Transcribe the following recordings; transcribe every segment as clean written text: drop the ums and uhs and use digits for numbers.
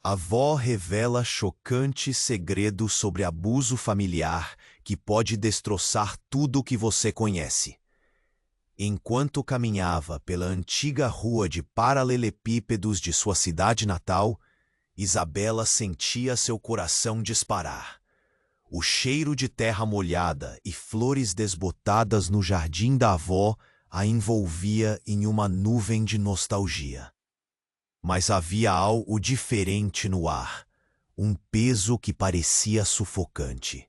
A avó revela chocante segredo sobre abuso familiar que pode destroçar tudo o que você conhece. Enquanto caminhava pela antiga rua de paralelepípedos de sua cidade natal, Isabela sentia seu coração disparar. O cheiro de terra molhada e flores desbotadas no jardim da avó a envolvia em uma nuvem de nostalgia. Mas havia algo diferente no ar, um peso que parecia sufocante.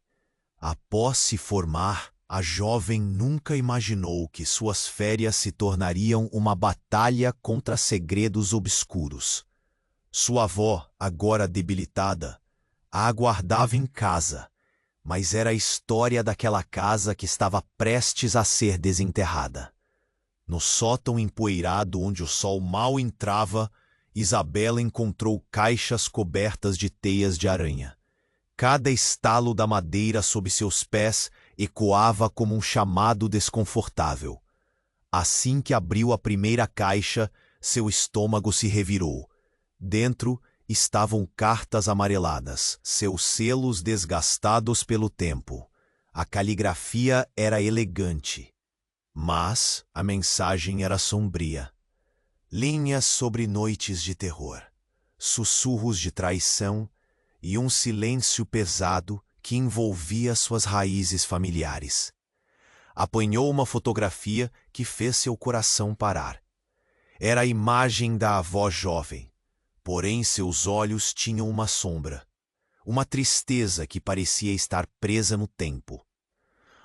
Após se formar, a jovem nunca imaginou que suas férias se tornariam uma batalha contra segredos obscuros. Sua avó, agora debilitada, a aguardava em casa, mas era a história daquela casa que estava prestes a ser desenterrada. No sótão empoeirado onde o sol mal entrava, Isabela encontrou caixas cobertas de teias de aranha. Cada estalo da madeira sob seus pés ecoava como um chamado desconfortável. Assim que abriu a primeira caixa, seu estômago se revirou. Dentro estavam cartas amareladas, seus selos desgastados pelo tempo. A caligrafia era elegante, mas a mensagem era sombria. Linhas sobre noites de terror, sussurros de traição e um silêncio pesado que envolvia suas raízes familiares. Apanhou uma fotografia que fez seu coração parar. Era a imagem da avó jovem, porém seus olhos tinham uma sombra, uma tristeza que parecia estar presa no tempo.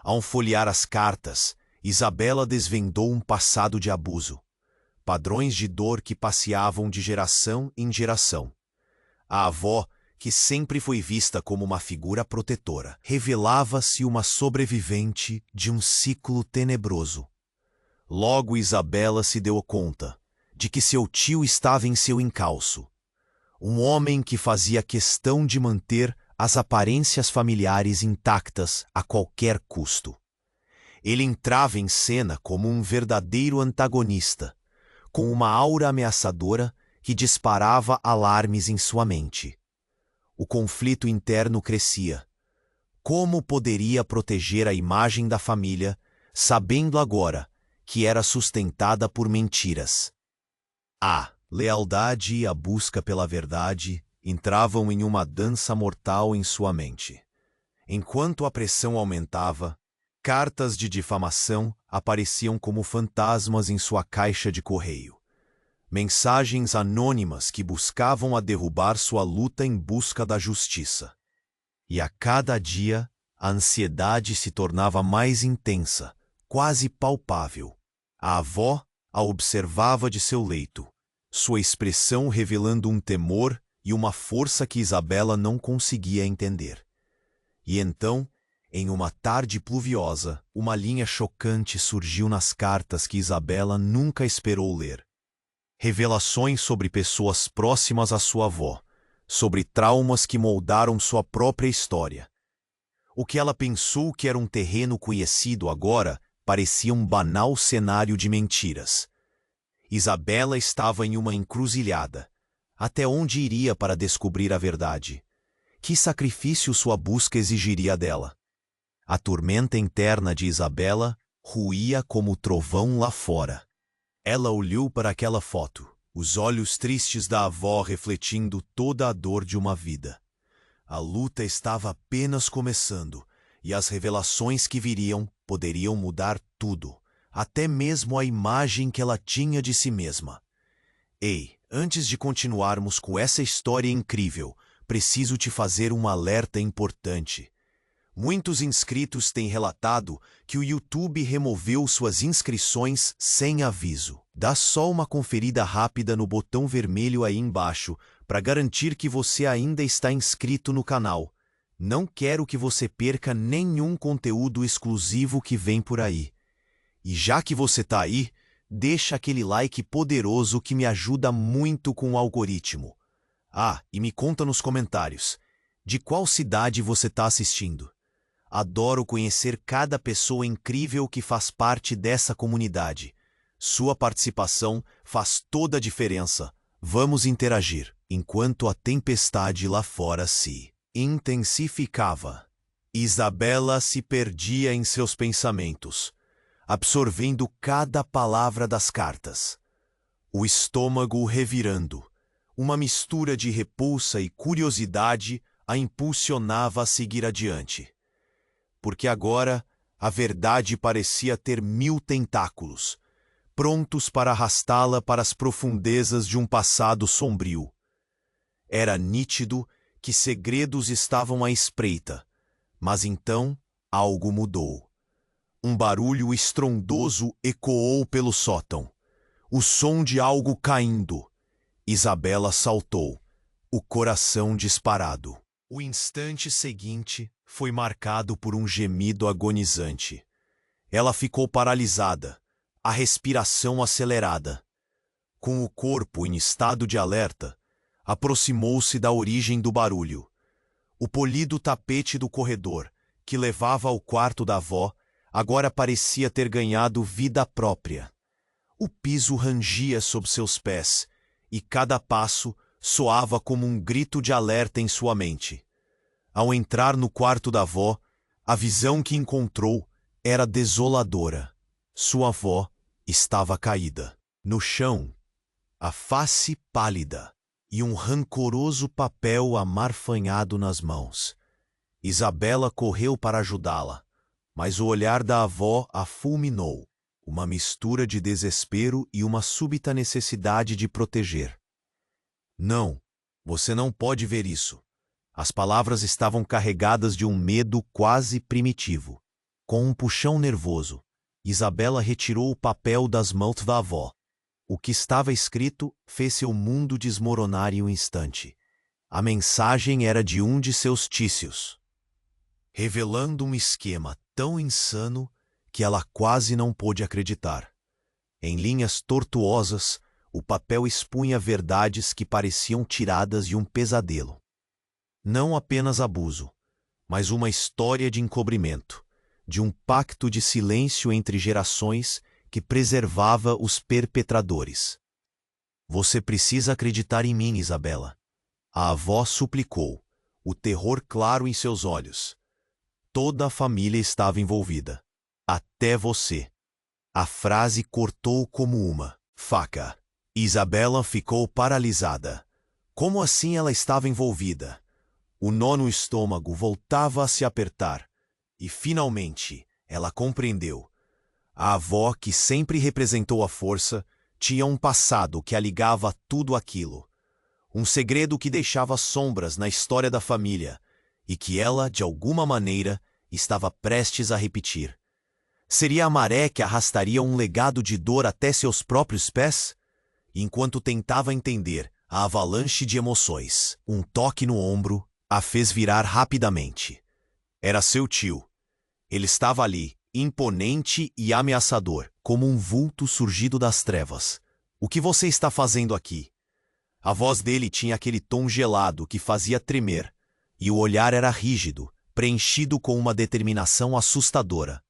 Ao folhear as cartas, Isabela desvendou um passado de abuso, padrões de dor que passeavam de geração em geração. A avó, que sempre foi vista como uma figura protetora, revelava-se uma sobrevivente de um ciclo tenebroso. Logo Isabela se deu conta de que seu tio estava em seu encalço, um homem que fazia questão de manter as aparências familiares intactas a qualquer custo. Ele entrava em cena como um verdadeiro antagonista, com uma aura ameaçadora que disparava alarmes em sua mente. O conflito interno crescia. Como poderia proteger a imagem da família, sabendo agora que era sustentada por mentiras? A lealdade e a busca pela verdade entravam em uma dança mortal em sua mente. Enquanto a pressão aumentava, cartas de difamação apareciam como fantasmas em sua caixa de correio. Mensagens anônimas que buscavam a derrubar sua luta em busca da justiça. E a cada dia, a ansiedade se tornava mais intensa, quase palpável. A avó a observava de seu leito, sua expressão revelando um temor e uma força que Isabela não conseguia entender. E então, em uma tarde pluviosa, uma linha chocante surgiu nas cartas que Isabela nunca esperou ler. Revelações sobre pessoas próximas à sua avó, sobre traumas que moldaram sua própria história. O que ela pensou que era um terreno conhecido agora parecia um banal cenário de mentiras. Isabela estava em uma encruzilhada. Até onde iria para descobrir a verdade? Que sacrifício sua busca exigiria dela? A tormenta interna de Isabela ruía como o trovão lá fora. Ela olhou para aquela foto, os olhos tristes da avó refletindo toda a dor de uma vida. A luta estava apenas começando, e as revelações que viriam poderiam mudar tudo, até mesmo a imagem que ela tinha de si mesma. Ei, antes de continuarmos com essa história incrível, preciso te fazer um alerta importante. Muitos inscritos têm relatado que o YouTube removeu suas inscrições sem aviso. Dá só uma conferida rápida no botão vermelho aí embaixo para garantir que você ainda está inscrito no canal. Não quero que você perca nenhum conteúdo exclusivo que vem por aí. E já que você está aí, deixa aquele like poderoso que me ajuda muito com o algoritmo. Ah, e me conta nos comentários, de qual cidade você está assistindo? Adoro conhecer cada pessoa incrível que faz parte dessa comunidade. Sua participação faz toda a diferença. Vamos interagir. enquanto a tempestade lá fora se intensificava. Isabela se perdia em seus pensamentos, absorvendo cada palavra das cartas. O estômago revirando, uma mistura de repulsa e curiosidade a impulsionava a seguir adiante. Porque agora a verdade parecia ter 1000 tentáculos, prontos para arrastá-la para as profundezas de um passado sombrio. Era nítido que segredos estavam à espreita, mas então algo mudou. Um barulho estrondoso ecoou pelo sótão. O som de algo caindo. Isabela saltou, o coração disparado. O instante seguinte foi marcado por um gemido agonizante. Ela ficou paralisada, a respiração acelerada. Com o corpo em estado de alerta, aproximou-se da origem do barulho. O polido tapete do corredor, que levava ao quarto da avó, agora parecia ter ganhado vida própria. O piso rangia sob seus pés, e cada passo soava como um grito de alerta em sua mente. Ao entrar no quarto da avó, a visão que encontrou era desoladora. Sua avó estava caída. No chão, a face pálida e um rancoroso papel amarfanhado nas mãos. Isabela correu para ajudá-la, mas o olhar da avó a fulminou, uma mistura de desespero e uma súbita necessidade de proteger. Não, você não pode ver isso. As palavras estavam carregadas de um medo quase primitivo. Com um puxão nervoso, Isabela retirou o papel das mãos da avó. O que estava escrito fez seu mundo desmoronar em um instante. A mensagem era de um de seus tícios, revelando um esquema tão insano que ela quase não pôde acreditar. Em linhas tortuosas, o papel expunha verdades que pareciam tiradas de um pesadelo. Não apenas abuso, mas uma história de encobrimento, de um pacto de silêncio entre gerações que preservava os perpetradores. Você precisa acreditar em mim, Isabela. A avó suplicou, o terror claro em seus olhos. Toda a família estava envolvida. Até você. A frase cortou como uma faca. Isabela ficou paralisada. Como assim ela estava envolvida? O nó no estômago voltava a se apertar. E, finalmente, ela compreendeu. A avó, que sempre representou a força, tinha um passado que a ligava a tudo aquilo. Um segredo que deixava sombras na história da família e que ela, de alguma maneira, estava prestes a repetir. Seria a maré que arrastaria um legado de dor até seus próprios pés? Enquanto tentava entender a avalanche de emoções, um toque no ombro a fez virar rapidamente. Era seu tio. Ele estava ali, imponente e ameaçador, como um vulto surgido das trevas. O que você está fazendo aqui? A voz dele tinha aquele tom gelado que fazia tremer, e o olhar era rígido, preenchido com uma determinação assustadora.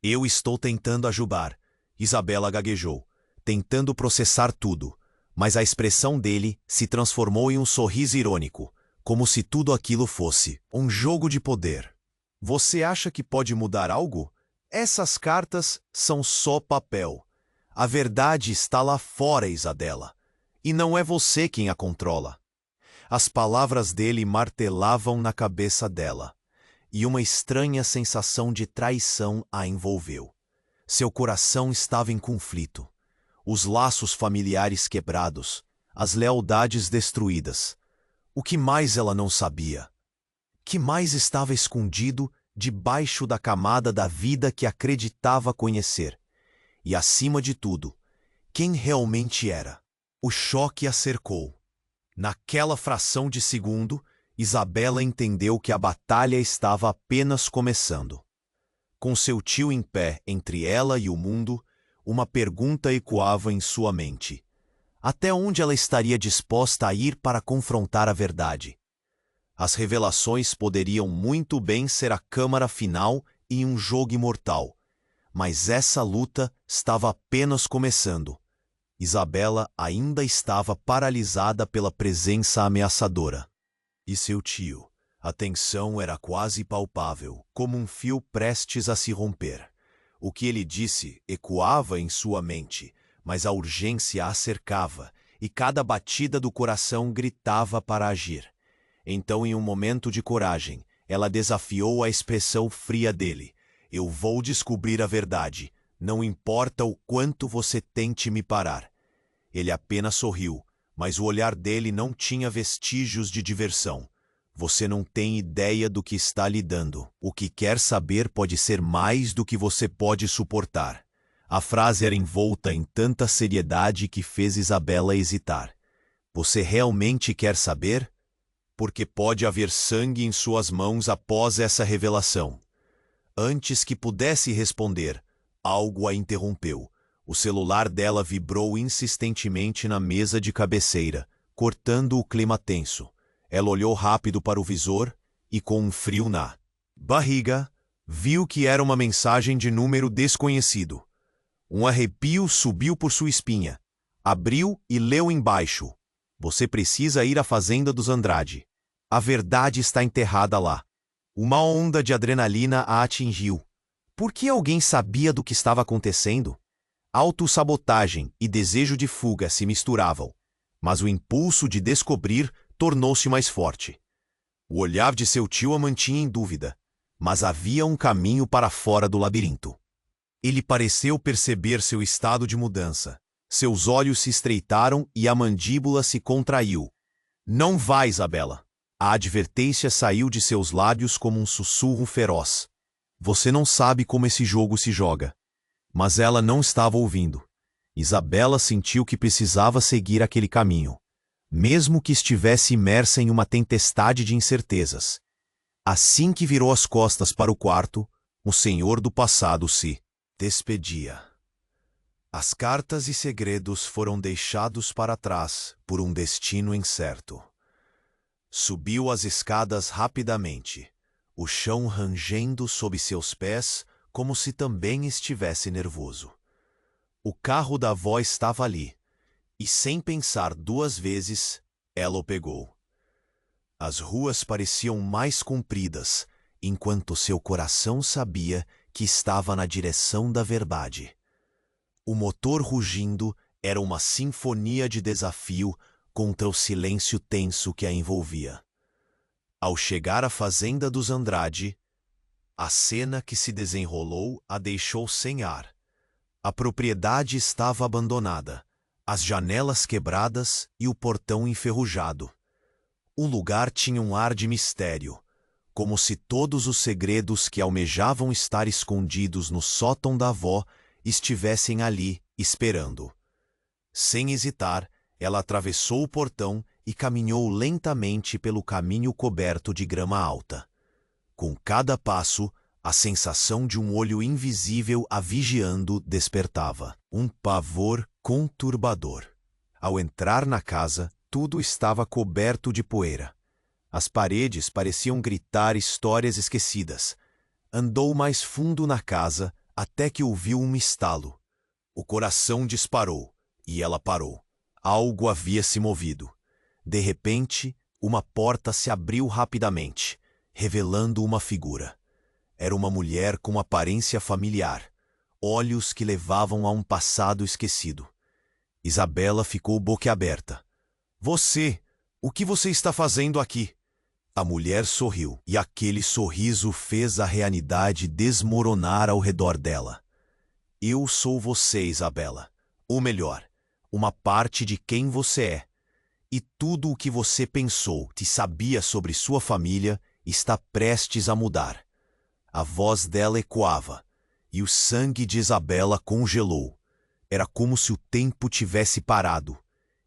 Eu estou tentando ajudar, Isabela gaguejou, tentando processar tudo, mas a expressão dele se transformou em um sorriso irônico, como se tudo aquilo fosse um jogo de poder. Você acha que pode mudar algo? Essas cartas são só papel. A verdade está lá fora, Isabela. E não é você quem a controla. As palavras dele martelavam na cabeça dela, e uma estranha sensação de traição a envolveu. Seu coração estava em conflito. Os laços familiares quebrados, as lealdades destruídas. O que mais ela não sabia? Que mais estava escondido debaixo da camada da vida que acreditava conhecer? E, acima de tudo, quem realmente era? O choque a cercou. Naquela fração de segundo, Isabela entendeu que a batalha estava apenas começando. Com seu tio em pé entre ela e o mundo, uma pergunta ecoava em sua mente. Até onde ela estaria disposta a ir para confrontar a verdade? As revelações poderiam muito bem ser a câmara final em um jogo imortal, mas essa luta estava apenas começando. Isabela ainda estava paralisada pela presença ameaçadora. E seu tio? A tensão era quase palpável, como um fio prestes a se romper. O que ele disse ecoava em sua mente, mas a urgência a cercava, e cada batida do coração gritava para agir. Então, em um momento de coragem, ela desafiou a expressão fria dele. Eu vou descobrir a verdade, não importa o quanto você tente me parar. Ele apenas sorriu, mas o olhar dele não tinha vestígios de diversão. Você não tem ideia do que está lhe dando. O que quer saber pode ser mais do que você pode suportar. A frase era envolta em tanta seriedade que fez Isabela hesitar. Você realmente quer saber? Porque pode haver sangue em suas mãos após essa revelação. Antes que pudesse responder, algo a interrompeu. O celular dela vibrou insistentemente na mesa de cabeceira, cortando o clima tenso. Ela olhou rápido para o visor e, com um frio na barriga, viu que era uma mensagem de número desconhecido. Um arrepio subiu por sua espinha. Abriu e leu embaixo. Você precisa ir à fazenda dos Andrade. A verdade está enterrada lá. Uma onda de adrenalina a atingiu. Por que alguém sabia do que estava acontecendo? Autossabotagem e desejo de fuga se misturavam, mas o impulso de descobrir tornou-se mais forte. O olhar de seu tio a mantinha em dúvida, mas havia um caminho para fora do labirinto. Ele pareceu perceber seu estado de mudança. Seus olhos se estreitaram e a mandíbula se contraiu. Não vá, Isabela. A advertência saiu de seus lábios como um sussurro feroz. Você não sabe como esse jogo se joga. Mas ela não estava ouvindo. Isabela sentiu que precisava seguir aquele caminho, mesmo que estivesse imersa em uma tempestade de incertezas. Assim que virou as costas para o quarto, o senhor do passado se despedia. As cartas e segredos foram deixados para trás por um destino incerto. Subiu as escadas rapidamente, o chão rangendo sob seus pés como se também estivesse nervoso. O carro da avó estava ali, e sem pensar duas vezes, ela o pegou. As ruas pareciam mais compridas, enquanto seu coração sabia que estava na direção da verdade. O motor rugindo era uma sinfonia de desafio contra o silêncio tenso que a envolvia. Ao chegar à fazenda dos Andrade, a cena que se desenrolou a deixou sem ar. A propriedade estava abandonada, as janelas quebradas e o portão enferrujado. O lugar tinha um ar de mistério, como se todos os segredos que almejavam estar escondidos no sótão da avó estivessem ali, esperando. Sem hesitar, ela atravessou o portão e caminhou lentamente pelo caminho coberto de grama alta. Com cada passo, a sensação de um olho invisível a vigiando despertava. Um pavor conturbador. Ao entrar na casa, tudo estava coberto de poeira. As paredes pareciam gritar histórias esquecidas. Andou mais fundo na casa até que ouviu um estalo. O coração disparou e ela parou. Algo havia se movido. De repente, uma porta se abriu rapidamente, revelando uma figura. Era uma mulher com aparência familiar, olhos que levavam a um passado esquecido. Isabela ficou boquiaberta. Você! O que você está fazendo aqui? A mulher sorriu, e aquele sorriso fez a realidade desmoronar ao redor dela. Eu sou você, Isabela. Ou melhor, uma parte de quem você é. E tudo o que você pensou que sabia sobre sua família está prestes a mudar. A voz dela ecoava, e o sangue de Isabela congelou. Era como se o tempo tivesse parado,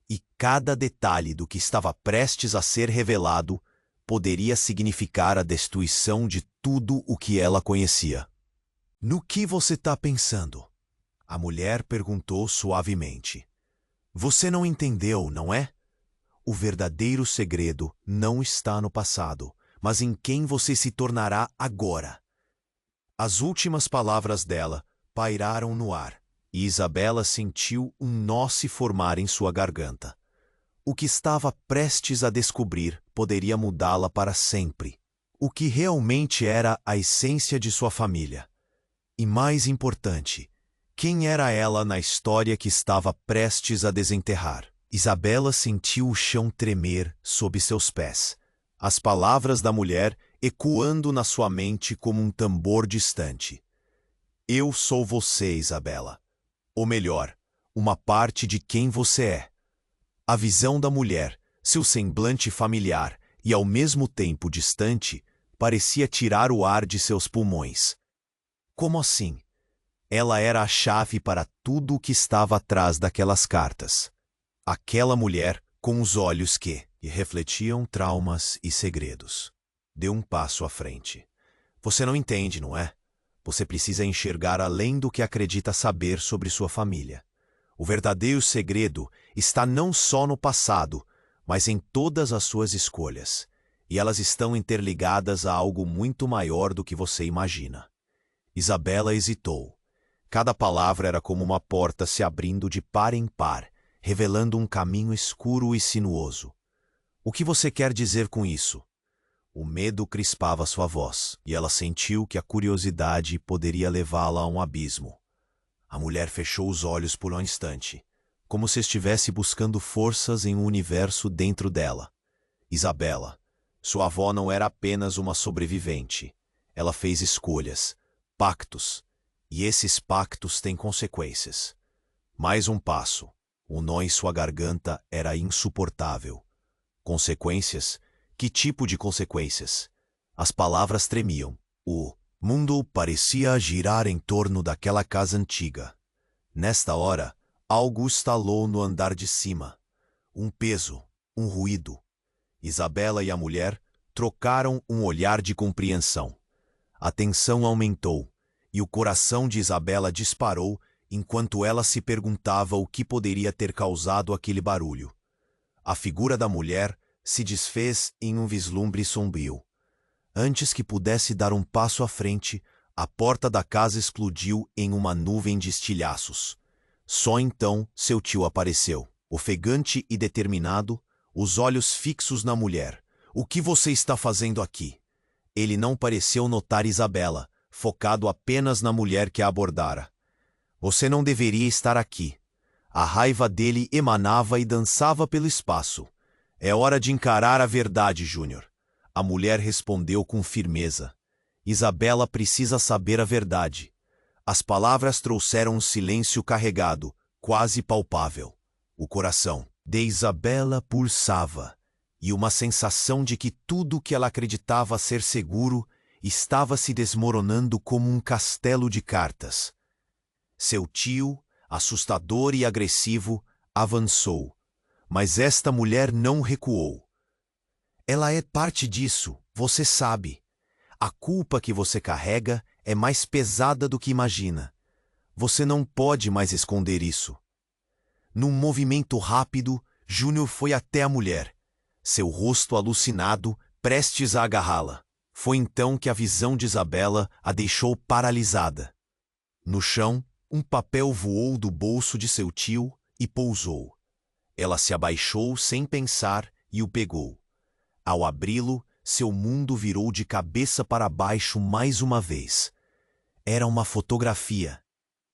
e cada detalhe do que estava prestes a ser revelado poderia significar a destruição de tudo o que ela conhecia. No que você está pensando? A mulher perguntou suavemente. Você não entendeu, não é? O verdadeiro segredo não está no passado, mas em quem você se tornará agora. As últimas palavras dela pairaram no ar, e Isabela sentiu um nó se formar em sua garganta. O que estava prestes a descobrir poderia mudá-la para sempre. O que realmente era a essência de sua família. E mais importante, quem era ela na história que estava prestes a desenterrar? Isabela sentiu o chão tremer sob seus pés, as palavras da mulher ecoando na sua mente como um tambor distante. Eu sou você, Isabela. Ou melhor, uma parte de quem você é. A visão da mulher, seu semblante familiar e ao mesmo tempo distante, parecia tirar o ar de seus pulmões. Como assim? Ela era a chave para tudo o que estava atrás daquelas cartas. Aquela mulher com os olhos que refletiam traumas e segredos. Deu um passo à frente. Você não entende, não é? Você precisa enxergar além do que acredita saber sobre sua família. O verdadeiro segredo está não só no passado, mas em todas as suas escolhas. E elas estão interligadas a algo muito maior do que você imagina. Isabela hesitou. Cada palavra era como uma porta se abrindo de par em par, revelando um caminho escuro e sinuoso. O que você quer dizer com isso? O medo crispava sua voz, e ela sentiu que a curiosidade poderia levá-la a um abismo. A mulher fechou os olhos por um instante, como se estivesse buscando forças em um universo dentro dela. Isabela, sua avó não era apenas uma sobrevivente. Ela fez escolhas, pactos, e esses pactos têm consequências. Mais um passo. O nó em sua garganta era insuportável. Consequências? Que tipo de consequências? As palavras tremiam. O mundo parecia girar em torno daquela casa antiga. Nesta hora, algo estalou no andar de cima. Um peso, um ruído. Isabela e a mulher trocaram um olhar de compreensão. A tensão aumentou, e o coração de Isabela disparou enquanto ela se perguntava o que poderia ter causado aquele barulho. A figura da mulher se desfez em um vislumbre sombrio. Antes que pudesse dar um passo à frente, a porta da casa explodiu em uma nuvem de estilhaços. Só então seu tio apareceu, ofegante e determinado, os olhos fixos na mulher. O que você está fazendo aqui? Ele não pareceu notar Isabela, focado apenas na mulher que a abordara. Você não deveria estar aqui. A raiva dele emanava e dançava pelo espaço. É hora de encarar a verdade, Júnior. A mulher respondeu com firmeza. Isabela precisa saber a verdade. As palavras trouxeram um silêncio carregado, quase palpável. O coração de Isabela pulsava, e uma sensação de que tudo que ela acreditava ser seguro estava se desmoronando como um castelo de cartas. Seu tio, assustador e agressivo, avançou. Mas esta mulher não recuou. Ela é parte disso, você sabe. A culpa que você carrega é mais pesada do que imagina. Você não pode mais esconder isso. Num movimento rápido, Júnior foi até a mulher, seu rosto alucinado, prestes a agarrá-la. Foi então que a visão de Isabela a deixou paralisada. No chão, um papel voou do bolso de seu tio e pousou. Ela se abaixou sem pensar e o pegou. Ao abri-lo, seu mundo virou de cabeça para baixo mais uma vez. Era uma fotografia.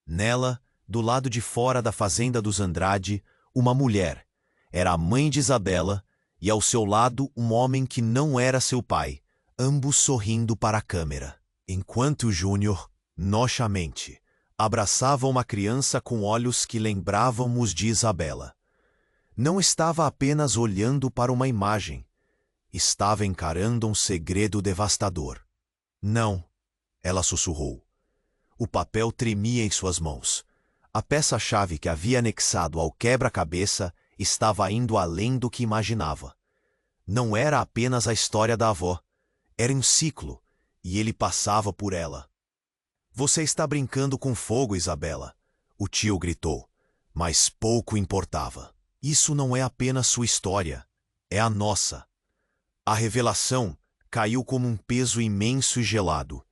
Nela, do lado de fora da fazenda dos Andrade, uma mulher. Era a mãe de Isabela, e ao seu lado um homem que não era seu pai, ambos sorrindo para a câmera. Enquanto Júnior, noxamente, abraçava uma criança com olhos que lembravam os de Isabela. Não estava apenas olhando para uma imagem. Estava encarando um segredo devastador. Não, ela sussurrou. O papel tremia em suas mãos. A peça-chave que havia anexado ao quebra-cabeça estava indo além do que imaginava. Não era apenas a história da avó. Era um ciclo, e ele passava por ela. Você está brincando com fogo, Isabela, o tio gritou. Mas pouco importava. Isso não é apenas sua história, é a nossa. A revelação caiu como um peso imenso e gelado,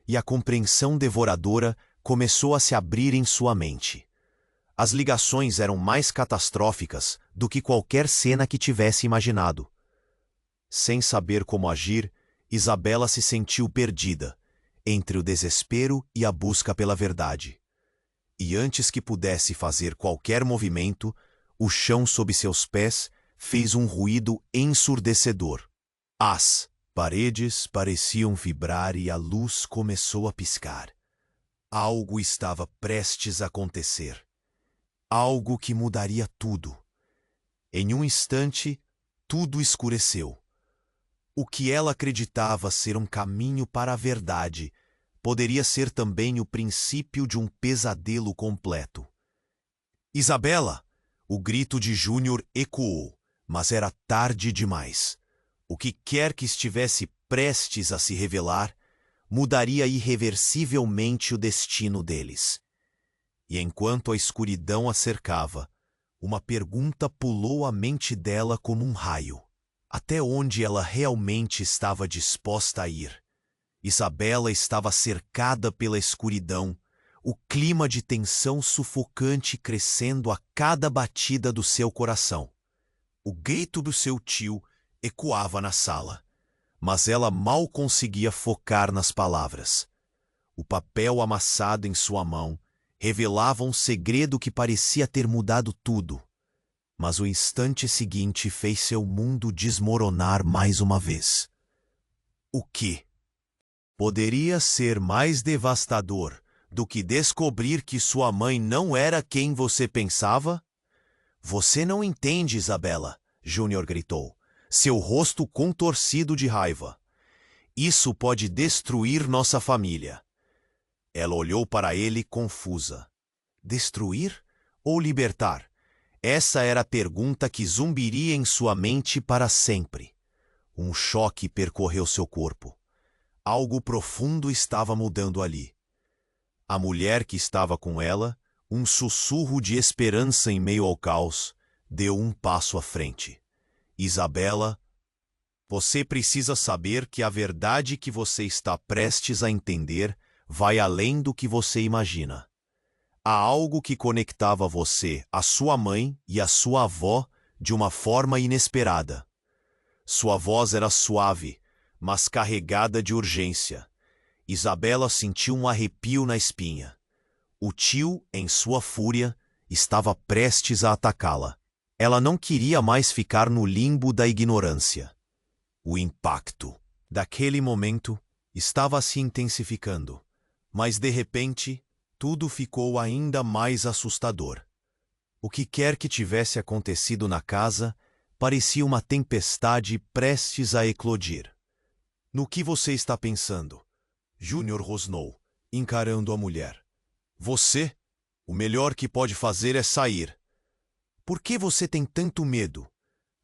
e a compreensão devoradora começou a se abrir em sua mente. As ligações eram mais catastróficas do que qualquer cena que tivesse imaginado. Sem saber como agir, Isabela se sentiu perdida, entre o desespero e a busca pela verdade. E antes que pudesse fazer qualquer movimento, o chão sob seus pés fez um ruído ensurdecedor. As paredes pareciam vibrar e a luz começou a piscar. Algo estava prestes a acontecer. Algo que mudaria tudo. Em um instante, tudo escureceu. O que ela acreditava ser um caminho para a verdade poderia ser também o princípio de um pesadelo completo. Isabela! O grito de Júnior ecoou, mas era tarde demais. O que quer que estivesse prestes a se revelar mudaria irreversivelmente o destino deles. E enquanto a escuridão a cercava, uma pergunta pulou à mente dela como um raio. Até onde ela realmente estava disposta a ir? Isabela estava cercada pela escuridão, o clima de tensão sufocante crescendo a cada batida do seu coração. O grito do seu tio ecoava na sala, mas ela mal conseguia focar nas palavras. O papel amassado em sua mão revelava um segredo que parecia ter mudado tudo. Mas o instante seguinte fez seu mundo desmoronar mais uma vez. O que poderia ser mais devastador do que descobrir que sua mãe não era quem você pensava? Você não entende, Isabela, Júnior gritou, seu rosto contorcido de raiva. Isso pode destruir nossa família. Ela olhou para ele confusa. Destruir ou libertar? Essa era a pergunta que zumbiria em sua mente para sempre. Um choque percorreu seu corpo. Algo profundo estava mudando ali. A mulher que estava com ela, um sussurro de esperança em meio ao caos, deu um passo à frente. Isabela, você precisa saber que a verdade que você está prestes a entender vai além do que você imagina. Há algo que conectava você à sua mãe e à sua avó de uma forma inesperada. Sua voz era suave, mas carregada de urgência. Isabela sentiu um arrepio na espinha. O tio, em sua fúria, estava prestes a atacá-la. Ela não queria mais ficar no limbo da ignorância. O impacto daquele momento estava se intensificando, mas de repente tudo ficou ainda mais assustador. O que quer que tivesse acontecido na casa parecia uma tempestade prestes a eclodir. No que você está pensando? Júnior rosnou, encarando a mulher. Você? O melhor que pode fazer é sair. Por que você tem tanto medo?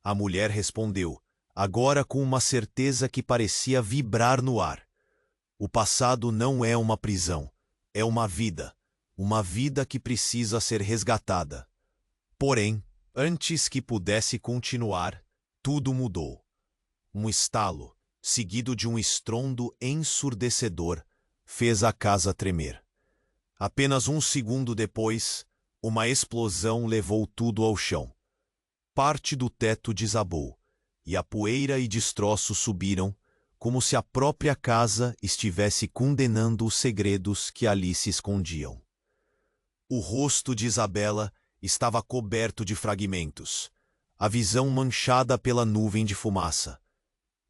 A mulher respondeu, agora com uma certeza que parecia vibrar no ar. O passado não é uma prisão, é uma vida que precisa ser resgatada. Porém, antes que pudesse continuar, tudo mudou. Um estalo, seguido de um estrondo ensurdecedor, fez a casa tremer. Apenas um segundo depois, uma explosão levou tudo ao chão. Parte do teto desabou, e a poeira e destroços subiram, como se a própria casa estivesse condenando os segredos que ali se escondiam. O rosto de Isabela estava coberto de fragmentos, a visão manchada pela nuvem de fumaça.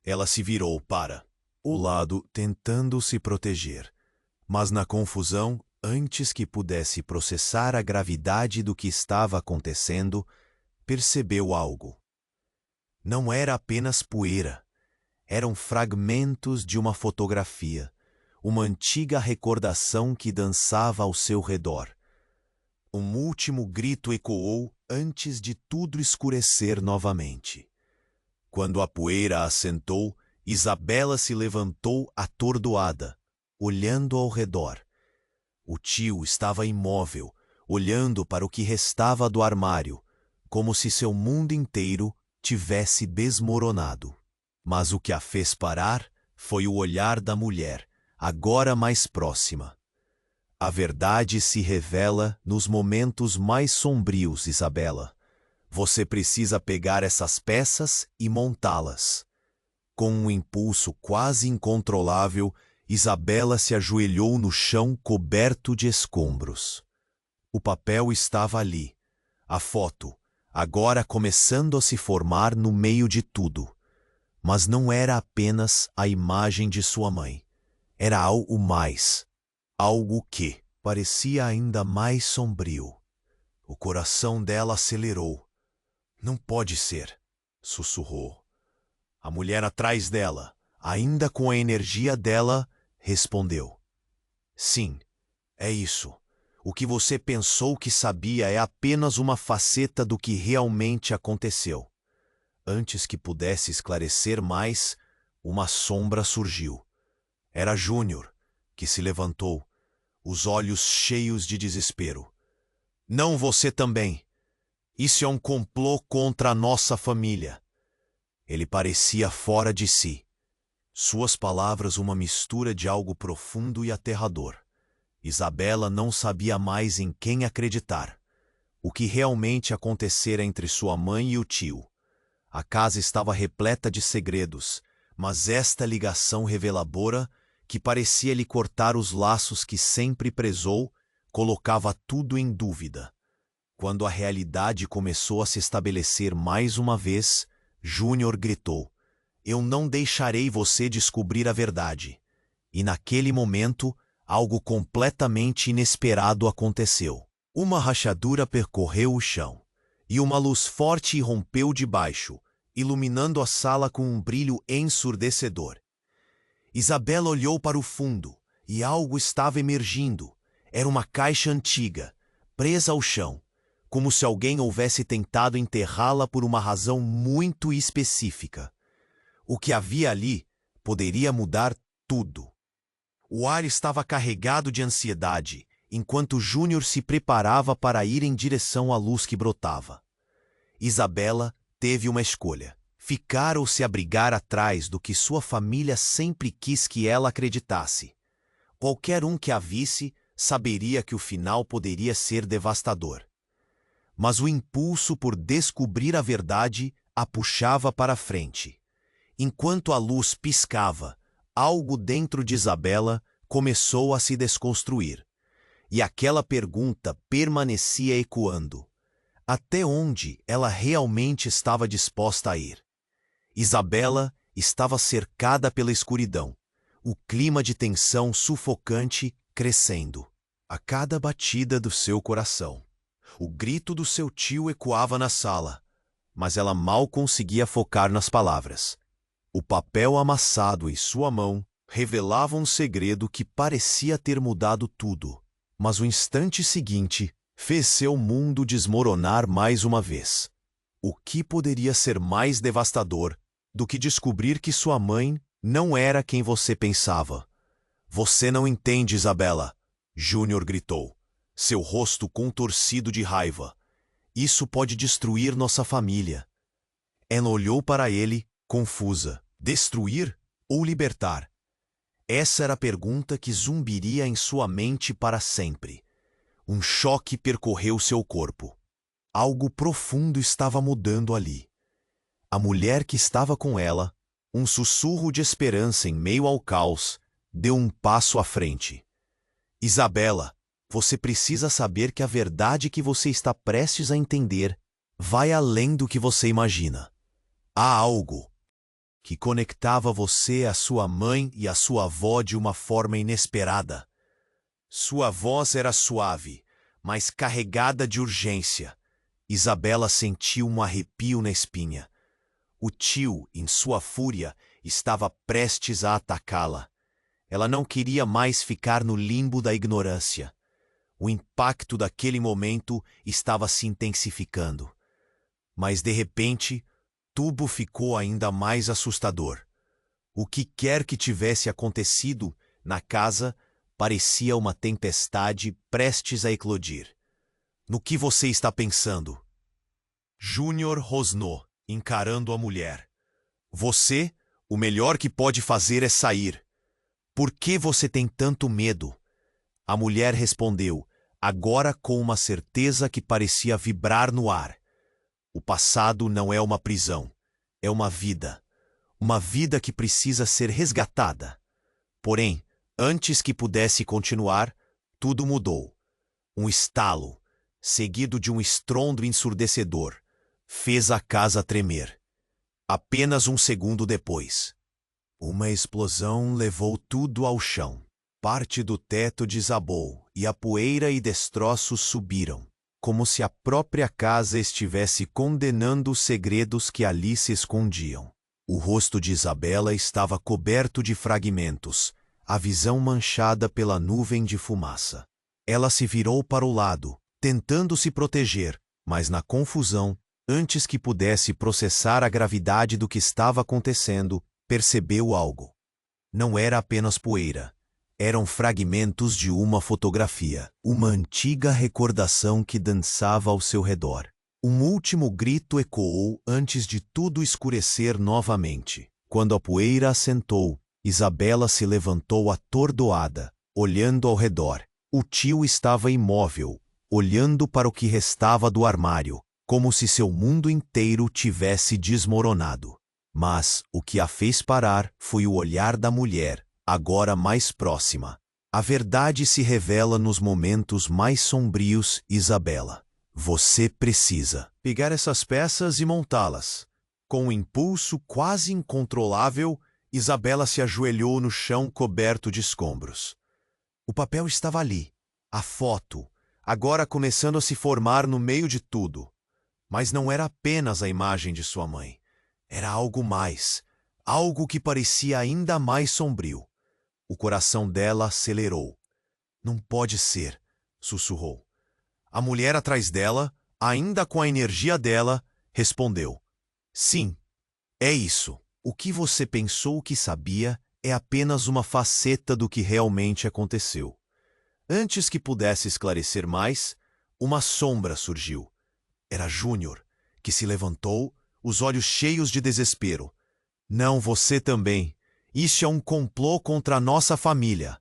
Ela se virou para o lado, tentando se proteger, mas na confusão, antes que pudesse processar a gravidade do que estava acontecendo, percebeu algo. Não era apenas poeira. Eram fragmentos de uma fotografia, uma antiga recordação que dançava ao seu redor. Um último grito ecoou antes de tudo escurecer novamente. Quando a poeira assentou, Isabela se levantou atordoada, olhando ao redor. O tio estava imóvel, olhando para o que restava do armário, como se seu mundo inteiro tivesse desmoronado. Mas o que a fez parar foi o olhar da mulher, agora mais próxima. A verdade se revela nos momentos mais sombrios, Isabela. Você precisa pegar essas peças e montá-las. Com um impulso quase incontrolável, Isabela se ajoelhou no chão coberto de escombros. O papel estava ali. A foto, agora começando a se formar no meio de tudo. Mas não era apenas a imagem de sua mãe. Era algo mais. Algo que parecia ainda mais sombrio. O coração dela acelerou. Não pode ser, sussurrou. A mulher atrás dela, ainda com a energia dela, respondeu. Sim, é isso. O que você pensou que sabia é apenas uma faceta do que realmente aconteceu. Antes que pudesse esclarecer mais, uma sombra surgiu. Era Júnior, que se levantou, os olhos cheios de desespero. Não você também. Isso é um complô contra a nossa família. Ele parecia fora de si. Suas palavras uma mistura de algo profundo e aterrador. Isabela não sabia mais em quem acreditar. O que realmente acontecera entre sua mãe e o tio. A casa estava repleta de segredos, mas esta ligação reveladora, que parecia lhe cortar os laços que sempre prezou, colocava tudo em dúvida. Quando a realidade começou a se estabelecer mais uma vez, Júnior gritou: Eu não deixarei você descobrir a verdade. E naquele momento, algo completamente inesperado aconteceu. Uma rachadura percorreu o chão, e uma luz forte irrompeu de baixo, iluminando a sala com um brilho ensurdecedor. Isabela olhou para o fundo, e algo estava emergindo. Era uma caixa antiga, presa ao chão, como se alguém houvesse tentado enterrá-la por uma razão muito específica. O que havia ali poderia mudar tudo. O ar estava carregado de ansiedade, enquanto Júnior se preparava para ir em direção à luz que brotava. Isabela teve uma escolha: ficar ou se abrigar atrás do que sua família sempre quis que ela acreditasse. Qualquer um que a visse saberia que o final poderia ser devastador. Mas o impulso por descobrir a verdade a puxava para frente. Enquanto a luz piscava, algo dentro de Isabela começou a se desconstruir. E aquela pergunta permanecia ecoando. Até onde ela realmente estava disposta a ir? Isabela estava cercada pela escuridão, o clima de tensão sufocante crescendo. A cada batida do seu coração, o grito do seu tio ecoava na sala, mas ela mal conseguia focar nas palavras. O papel amassado em sua mão revelava um segredo que parecia ter mudado tudo, mas o instante seguinte fez seu mundo desmoronar mais uma vez. O que poderia ser mais devastador do que descobrir que sua mãe não era quem você pensava? Você não entende, Isabela, Júnior gritou, seu rosto contorcido de raiva. Isso pode destruir nossa família. Ela olhou para ele, confusa. Destruir ou libertar? Essa era a pergunta que zumbiria em sua mente para sempre. Um choque percorreu seu corpo. Algo profundo estava mudando ali. A mulher que estava com ela, um sussurro de esperança em meio ao caos, deu um passo à frente. Isabela, você precisa saber que a verdade que você está prestes a entender vai além do que você imagina. Há algo que conectava você à sua mãe e à sua avó de uma forma inesperada. Sua voz era suave, mas carregada de urgência. Isabela sentiu um arrepio na espinha. O tio, em sua fúria, estava prestes a atacá-la. Ela não queria mais ficar no limbo da ignorância. O impacto daquele momento estava se intensificando. Mas, de repente, tudo ficou ainda mais assustador. O que quer que tivesse acontecido na casa parecia uma tempestade prestes a eclodir. No que você está pensando? Júnior rosnou, encarando a mulher. Você, o melhor que pode fazer é sair. Por que você tem tanto medo? A mulher respondeu, agora com uma certeza que parecia vibrar no ar. O passado não é uma prisão, é uma vida. Uma vida que precisa ser resgatada. Porém, antes que pudesse continuar, tudo mudou. Um estalo, seguido de um estrondo ensurdecedor, fez a casa tremer. Apenas um segundo depois, uma explosão levou tudo ao chão. Parte do teto desabou e a poeira e destroços subiram, como se a própria casa estivesse condenando os segredos que ali se escondiam. O rosto de Isabela estava coberto de fragmentos, a visão manchada pela nuvem de fumaça. Ela se virou para o lado, tentando se proteger, mas na confusão, antes que pudesse processar a gravidade do que estava acontecendo, percebeu algo. Não era apenas poeira. Eram fragmentos de uma fotografia, uma antiga recordação que dançava ao seu redor. Um último grito ecoou antes de tudo escurecer novamente. Quando a poeira assentou, Isabela se levantou atordoada, olhando ao redor. O tio estava imóvel, olhando para o que restava do armário, como se seu mundo inteiro tivesse desmoronado. Mas o que a fez parar foi o olhar da mulher, agora mais próxima. A verdade se revela nos momentos mais sombrios, Isabela. Você precisa pegar essas peças e montá-las. Com um impulso quase incontrolável, Isabela se ajoelhou no chão coberto de escombros. O papel estava ali, a foto, agora começando a se formar no meio de tudo. Mas não era apenas a imagem de sua mãe. Era algo mais, algo que parecia ainda mais sombrio. O coração dela acelerou. Não pode ser, sussurrou. A mulher atrás dela, ainda com a energia dela, respondeu. Sim, é isso. O que você pensou que sabia é apenas uma faceta do que realmente aconteceu. Antes que pudesse esclarecer mais, uma sombra surgiu. Era Júnior, que se levantou, os olhos cheios de desespero. Não, você também. Isso é um complô contra a nossa família.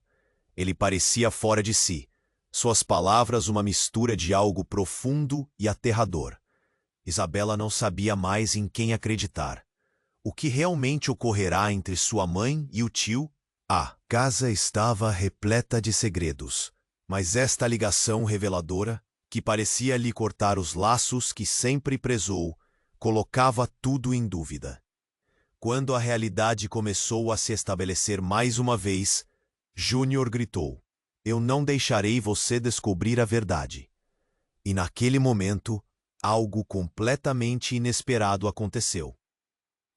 Ele parecia fora de si. Suas palavras uma mistura de algo profundo e aterrador. Isabela não sabia mais em quem acreditar. O que realmente ocorrerá entre sua mãe e o tio? A casa estava repleta de segredos, mas esta ligação reveladora, que parecia lhe cortar os laços que sempre prezou, colocava tudo em dúvida. Quando a realidade começou a se estabelecer mais uma vez, Júnior gritou, eu não deixarei você descobrir a verdade. E naquele momento, algo completamente inesperado aconteceu.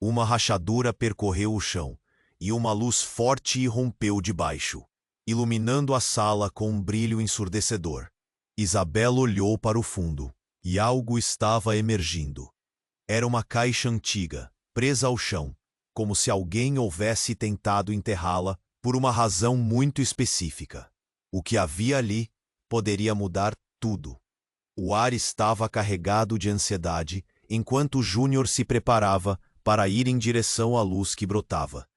Uma rachadura percorreu o chão, e uma luz forte irrompeu de baixo, iluminando a sala com um brilho ensurdecedor. Isabela olhou para o fundo, e algo estava emergindo. Era uma caixa antiga, presa ao chão, como se alguém houvesse tentado enterrá-la por uma razão muito específica. O que havia ali poderia mudar tudo. O ar estava carregado de ansiedade, enquanto Júnior se preparava para ir em direção à luz que brotava.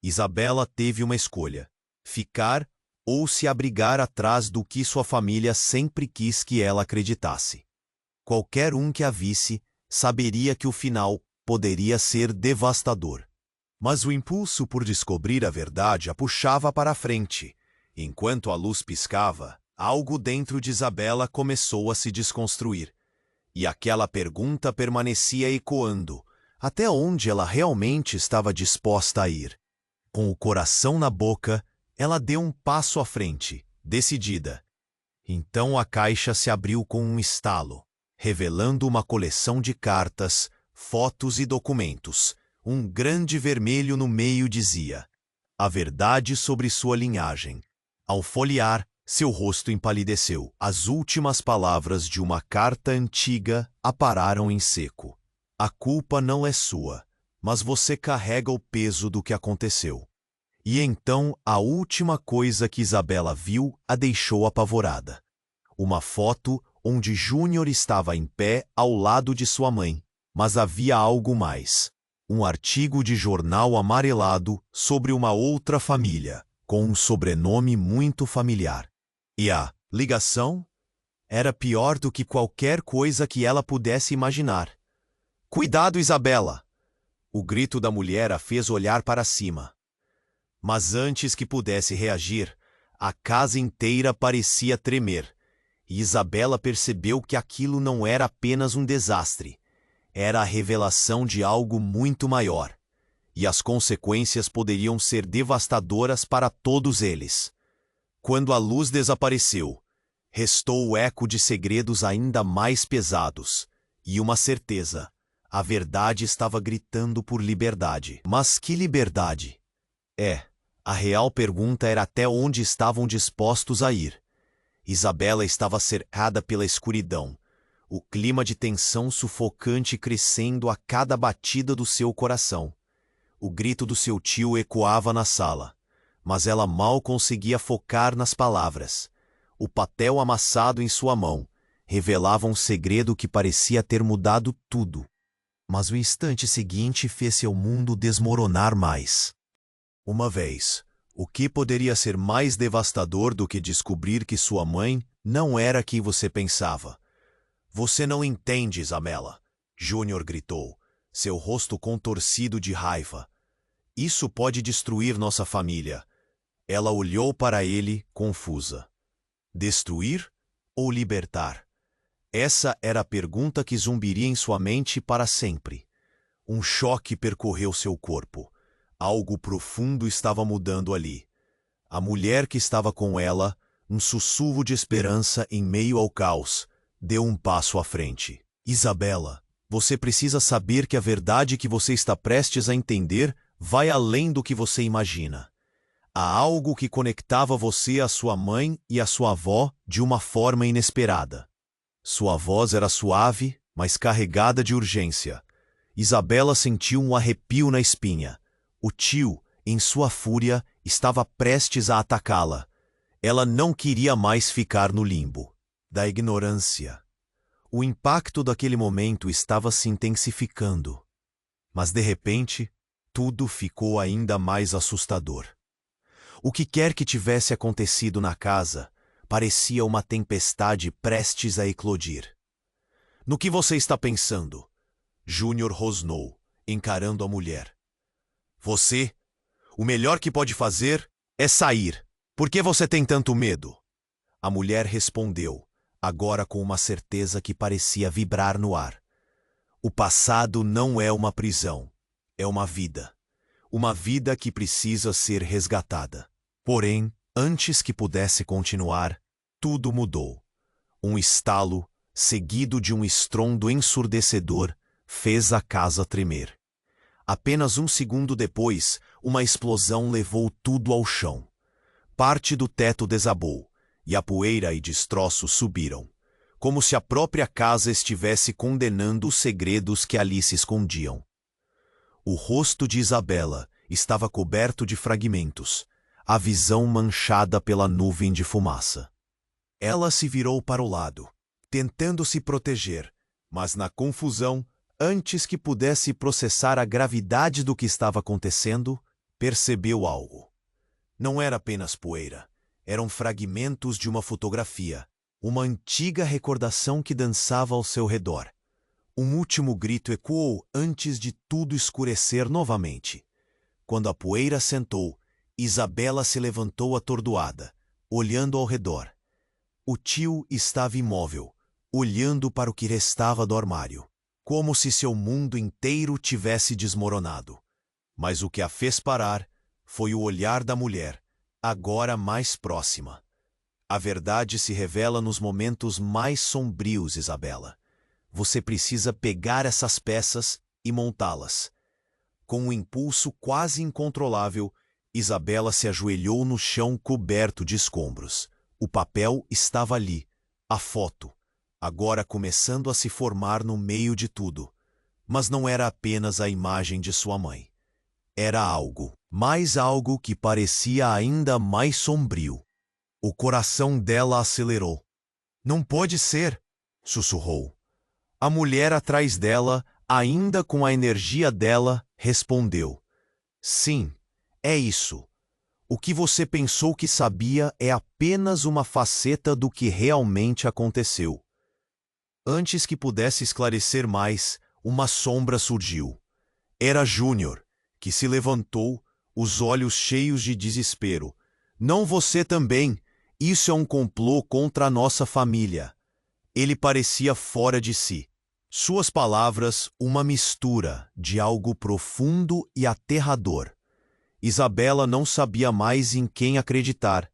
Isabela teve uma escolha: ficar ou se abrigar atrás do que sua família sempre quis que ela acreditasse. Qualquer um que a visse saberia que o final poderia ser devastador. Mas o impulso por descobrir a verdade a puxava para a frente. Enquanto a luz piscava, algo dentro de Isabela começou a se desconstruir. E aquela pergunta permanecia ecoando. Até onde ela realmente estava disposta a ir? Com o coração na boca, ela deu um passo à frente, decidida. Então a caixa se abriu com um estalo, revelando uma coleção de cartas, fotos e documentos. Um grande vermelho no meio dizia: a verdade sobre sua linhagem. Ao folhear, seu rosto empalideceu. As últimas palavras de uma carta antiga apararam em seco. A culpa não é sua, mas você carrega o peso do que aconteceu. E então a última coisa que Isabela viu a deixou apavorada. Uma foto onde Júnior estava em pé ao lado de sua mãe, mas havia algo mais. Um artigo de jornal amarelado sobre uma outra família, com um sobrenome muito familiar. E a ligação era pior do que qualquer coisa que ela pudesse imaginar. Cuidado, Isabela! O grito da mulher a fez olhar para cima. Mas antes que pudesse reagir, a casa inteira parecia tremer, e Isabela percebeu que aquilo não era apenas um desastre. Era a revelação de algo muito maior, e as consequências poderiam ser devastadoras para todos eles. Quando a luz desapareceu, restou o eco de segredos ainda mais pesados, e uma certeza: a verdade estava gritando por liberdade. Mas que liberdade? A real pergunta era até onde estavam dispostos a ir. Isabela estava cercada pela escuridão, o clima de tensão sufocante crescendo a cada batida do seu coração. O grito do seu tio ecoava na sala, mas ela mal conseguia focar nas palavras. O papel amassado em sua mão revelava um segredo que parecia ter mudado tudo. Mas o instante seguinte fez seu mundo desmoronar mais. Uma vez, o que poderia ser mais devastador do que descobrir que sua mãe não era quem você pensava? Você não entende, Isabela, Júnior gritou, seu rosto contorcido de raiva. Isso pode destruir nossa família. Ela olhou para ele, confusa. Destruir ou libertar? Essa era a pergunta que zumbiria em sua mente para sempre. Um choque percorreu seu corpo. Algo profundo estava mudando ali. A mulher que estava com ela, um sussurro de esperança em meio ao caos, deu um passo à frente. Isabela, você precisa saber que a verdade que você está prestes a entender vai além do que você imagina. Há algo que conectava você à sua mãe e à sua avó de uma forma inesperada. Sua voz era suave, mas carregada de urgência. Isabela sentiu um arrepio na espinha. O tio, em sua fúria, estava prestes a atacá-la. Ela não queria mais ficar no limbo da ignorância. O impacto daquele momento estava se intensificando. Mas, de repente, tudo ficou ainda mais assustador. O que quer que tivesse acontecido na casa parecia uma tempestade prestes a eclodir. No que você está pensando? Júnior rosnou, encarando a mulher. Você, o melhor que pode fazer é sair. Por que você tem tanto medo? A mulher respondeu, agora com uma certeza que parecia vibrar no ar. O passado não é uma prisão, é uma vida. Uma vida que precisa ser resgatada. Porém, antes que pudesse continuar, tudo mudou. Um estalo, seguido de um estrondo ensurdecedor, fez a casa tremer. Apenas um segundo depois, uma explosão levou tudo ao chão. Parte do teto desabou, e a poeira e destroços subiram, como se a própria casa estivesse condenando os segredos que ali se escondiam. O rosto de Isabela estava coberto de fragmentos, a visão manchada pela nuvem de fumaça. Ela se virou para o lado, tentando se proteger, mas na confusão, antes que pudesse processar a gravidade do que estava acontecendo, percebeu algo. Não era apenas poeira, eram fragmentos de uma fotografia, uma antiga recordação que dançava ao seu redor. Um último grito ecoou antes de tudo escurecer novamente. Quando a poeira assentou, Isabela se levantou atordoada, olhando ao redor. O tio estava imóvel, olhando para o que restava do armário, como se seu mundo inteiro tivesse desmoronado. Mas o que a fez parar foi o olhar da mulher, agora mais próxima. A verdade se revela nos momentos mais sombrios, Isabela. Você precisa pegar essas peças e montá-las. Com um impulso quase incontrolável, Isabela se ajoelhou no chão coberto de escombros. O papel estava ali, a foto, agora começando a se formar no meio de tudo. Mas não era apenas a imagem de sua mãe. Era algo, mais algo que parecia ainda mais sombrio. O coração dela acelerou. Não pode ser, sussurrou. A mulher atrás dela, ainda com a energia dela, respondeu. Sim, é isso. O que você pensou que sabia é apenas uma faceta do que realmente aconteceu. Antes que pudesse esclarecer mais, uma sombra surgiu. Era Júnior, que se levantou, os olhos cheios de desespero. Não você também. Isso é um complô contra a nossa família. Ele parecia fora de si. Suas palavras, uma mistura de algo profundo e aterrador. Isabela não sabia mais em quem acreditar.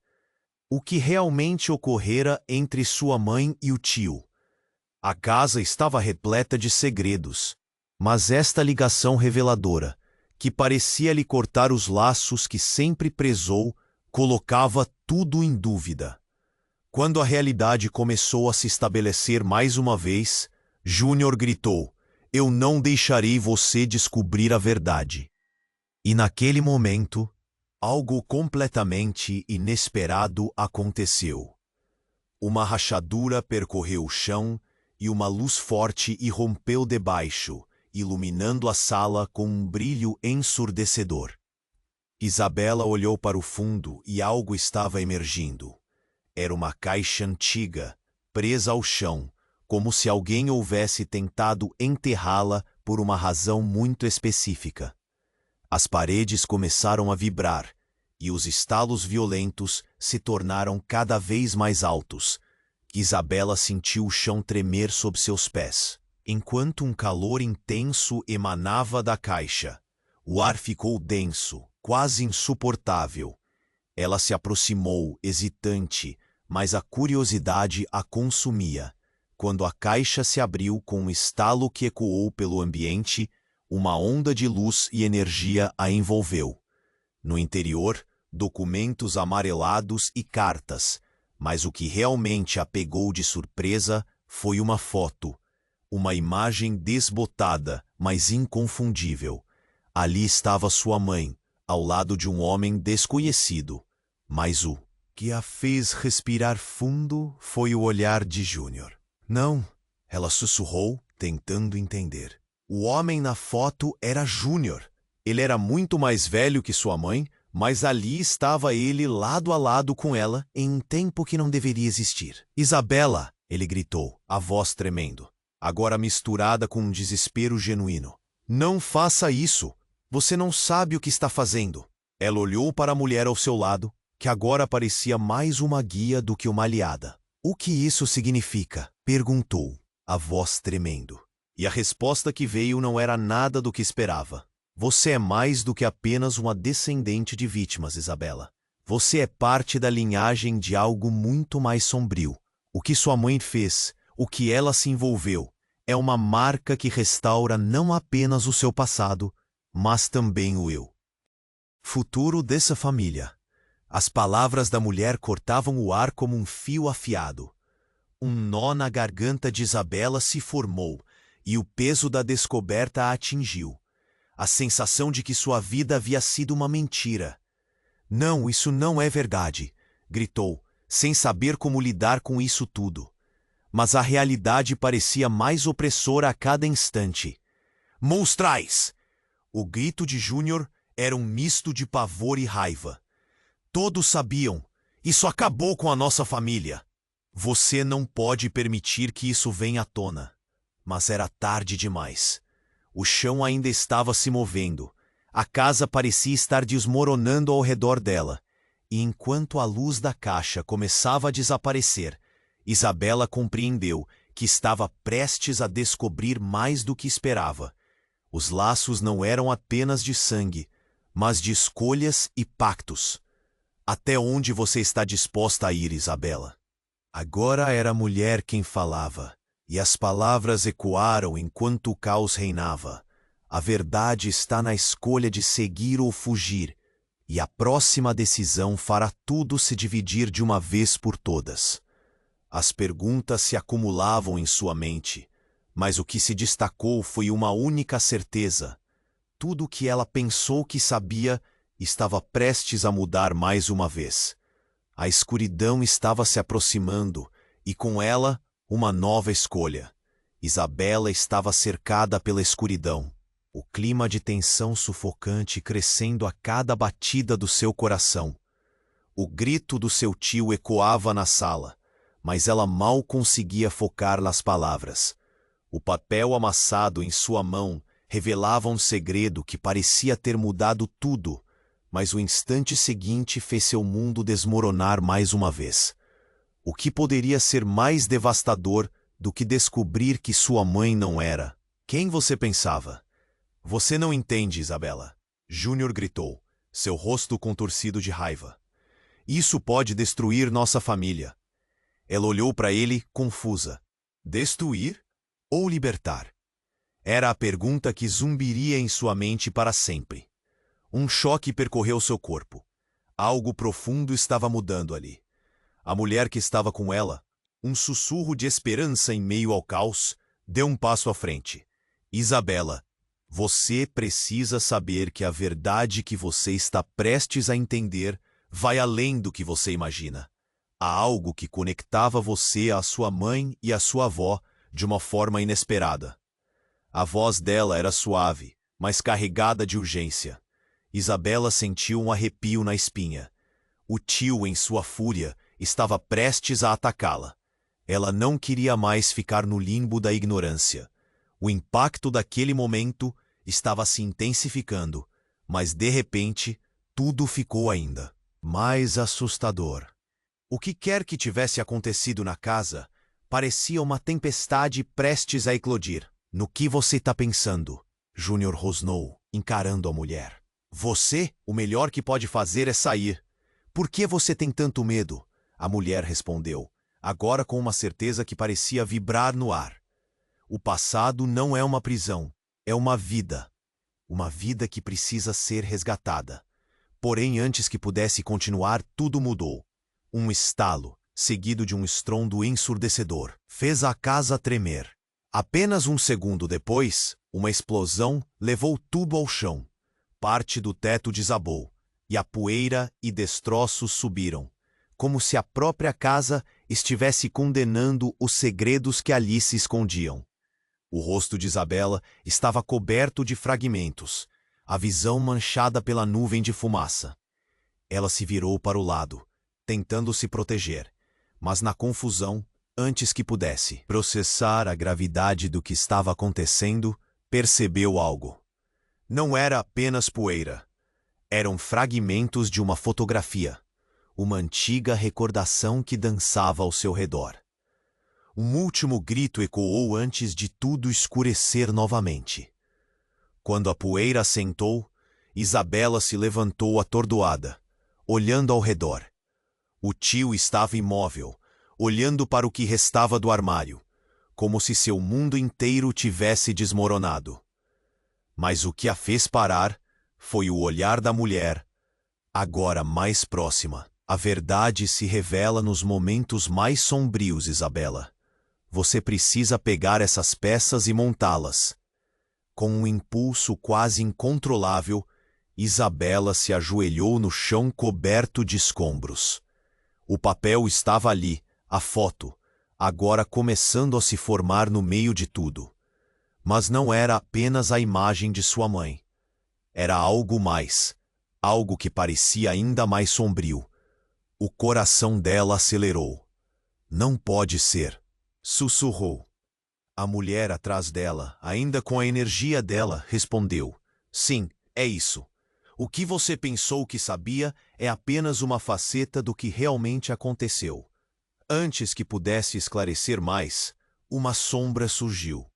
O que realmente ocorrera entre sua mãe e o tio? A casa estava repleta de segredos, mas esta ligação reveladora, que parecia lhe cortar os laços que sempre prezou, colocava tudo em dúvida. Quando a realidade começou a se estabelecer mais uma vez, Júnior gritou: "Eu não deixarei você descobrir a verdade." E naquele momento, algo completamente inesperado aconteceu. Uma rachadura percorreu o chão e uma luz forte irrompeu debaixo, iluminando a sala com um brilho ensurdecedor. Isabela olhou para o fundo e algo estava emergindo. Era uma caixa antiga, presa ao chão, como se alguém houvesse tentado enterrá-la por uma razão muito específica. As paredes começaram a vibrar, e os estalos violentos se tornaram cada vez mais altos. Isabela sentiu o chão tremer sob seus pés, enquanto um calor intenso emanava da caixa. O ar ficou denso, quase insuportável. Ela se aproximou, hesitante, mas a curiosidade a consumia. Quando a caixa se abriu com um estalo que ecoou pelo ambiente, uma onda de luz e energia a envolveu. No interior, documentos amarelados e cartas, mas o que realmente a pegou de surpresa foi uma foto. Uma imagem desbotada, mas inconfundível. Ali estava sua mãe, ao lado de um homem desconhecido. Mas o que a fez respirar fundo foi o olhar de Júnior. "Não", ela sussurrou, tentando entender. O homem na foto era Júnior. Ele era muito mais velho que sua mãe, mas ali estava ele lado a lado com ela em um tempo que não deveria existir. "Isabela!" ele gritou, a voz tremendo, agora misturada com um desespero genuíno. "Não faça isso! Você não sabe o que está fazendo." Ela olhou para a mulher ao seu lado, que agora parecia mais uma guia do que uma aliada. "O que isso significa?" perguntou, a voz tremendo. E a resposta que veio não era nada do que esperava. "Você é mais do que apenas uma descendente de vítimas, Isabela. Você é parte da linhagem de algo muito mais sombrio. O que sua mãe fez, o que ela se envolveu, é uma marca que restaura não apenas o seu passado, mas também o eu. Futuro dessa família." As palavras da mulher cortavam o ar como um fio afiado. Um nó na garganta de Isabela se formou, e o peso da descoberta a atingiu. A sensação de que sua vida havia sido uma mentira. "Não, isso não é verdade", gritou, sem saber como lidar com isso tudo. Mas a realidade parecia mais opressora a cada instante. "Monstrais!" O grito de Júnior era um misto de pavor e raiva. "Todos sabiam. Isso acabou com a nossa família. Você não pode permitir que isso venha à tona." Mas era tarde demais. O chão ainda estava se movendo. A casa parecia estar desmoronando ao redor dela. E enquanto a luz da caixa começava a desaparecer, Isabela compreendeu que estava prestes a descobrir mais do que esperava. Os laços não eram apenas de sangue, mas de escolhas e pactos. "Até onde você está disposta a ir, Isabela?" Agora era a mulher quem falava. E as palavras ecoaram enquanto o caos reinava. "A verdade está na escolha de seguir ou fugir, e a próxima decisão fará tudo se dividir de uma vez por todas." As perguntas se acumulavam em sua mente, mas o que se destacou foi uma única certeza. Tudo o que ela pensou que sabia estava prestes a mudar mais uma vez. A escuridão estava se aproximando, e com ela, uma nova escolha. Isabela estava cercada pela escuridão, o clima de tensão sufocante crescendo a cada batida do seu coração. O grito do seu tio ecoava na sala, mas ela mal conseguia focar nas palavras. O papel amassado em sua mão revelava um segredo que parecia ter mudado tudo, mas o instante seguinte fez seu mundo desmoronar mais uma vez. O que poderia ser mais devastador do que descobrir que sua mãe não era quem você pensava? Você não entende, Isabela. Júnior gritou, seu rosto contorcido de raiva. Isso pode destruir nossa família. Ela olhou para ele, confusa. Destruir ou libertar? Era a pergunta que zumbiria em sua mente para sempre. Um choque percorreu seu corpo. Algo profundo estava mudando ali. A mulher que estava com ela, um sussurro de esperança em meio ao caos, deu um passo à frente. Isabela, você precisa saber que a verdade que você está prestes a entender vai além do que você imagina. Há algo que conectava você à sua mãe e à sua avó de uma forma inesperada. A voz dela era suave, mas carregada de urgência. Isabela sentiu um arrepio na espinha. O tio, em sua fúria, estava prestes a atacá-la. Ela não queria mais ficar no limbo da ignorância. O impacto daquele momento estava se intensificando, mas de repente, tudo ficou ainda mais assustador. O que quer que tivesse acontecido na casa parecia uma tempestade prestes a eclodir. No que você está pensando? Júnior rosnou, encarando a mulher. Você, o melhor que pode fazer é sair. Por que você tem tanto medo? A mulher respondeu, agora com uma certeza que parecia vibrar no ar. O passado não é uma prisão, é uma vida. Uma vida que precisa ser resgatada. Porém, antes que pudesse continuar, tudo mudou. Um estalo, seguido de um estrondo ensurdecedor, fez a casa tremer. Apenas um segundo depois, uma explosão levou tudo ao chão. Parte do teto desabou, e a poeira e destroços subiram, como se a própria casa estivesse condenando os segredos que ali se escondiam. O rosto de Isabela estava coberto de fragmentos, a visão manchada pela nuvem de fumaça. Ela se virou para o lado, tentando se proteger, mas na confusão, antes que pudesse processar a gravidade do que estava acontecendo, percebeu algo. Não era apenas poeira. Eram fragmentos de uma fotografia, uma antiga recordação que dançava ao seu redor. Um último grito ecoou antes de tudo escurecer novamente. Quando a poeira assentou, Isabela se levantou atordoada, olhando ao redor. O tio estava imóvel, olhando para o que restava do armário, como se seu mundo inteiro tivesse desmoronado. Mas o que a fez parar foi o olhar da mulher, agora mais próxima. A verdade se revela nos momentos mais sombrios, Isabela. Você precisa pegar essas peças e montá-las. Com um impulso quase incontrolável, Isabela se ajoelhou no chão coberto de escombros. O papel estava ali, a foto, agora começando a se formar no meio de tudo. Mas não era apenas a imagem de sua mãe. Era algo mais, algo que parecia ainda mais sombrio. O coração dela acelerou. Não pode ser, sussurrou. A mulher atrás dela, ainda com a energia dela, respondeu, sim, é isso. O que você pensou que sabia é apenas uma faceta do que realmente aconteceu. Antes que pudesse esclarecer mais, uma sombra surgiu.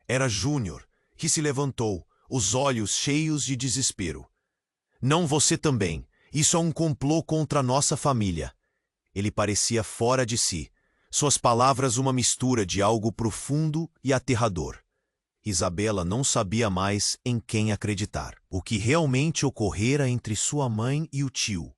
Era Júnior, que se levantou, os olhos cheios de desespero. Não você também. Isso é um complô contra nossa família. Ele parecia fora de si. Suas palavras uma mistura de algo profundo e aterrador. Isabela não sabia mais em quem acreditar. O que realmente ocorrera entre sua mãe e o tio.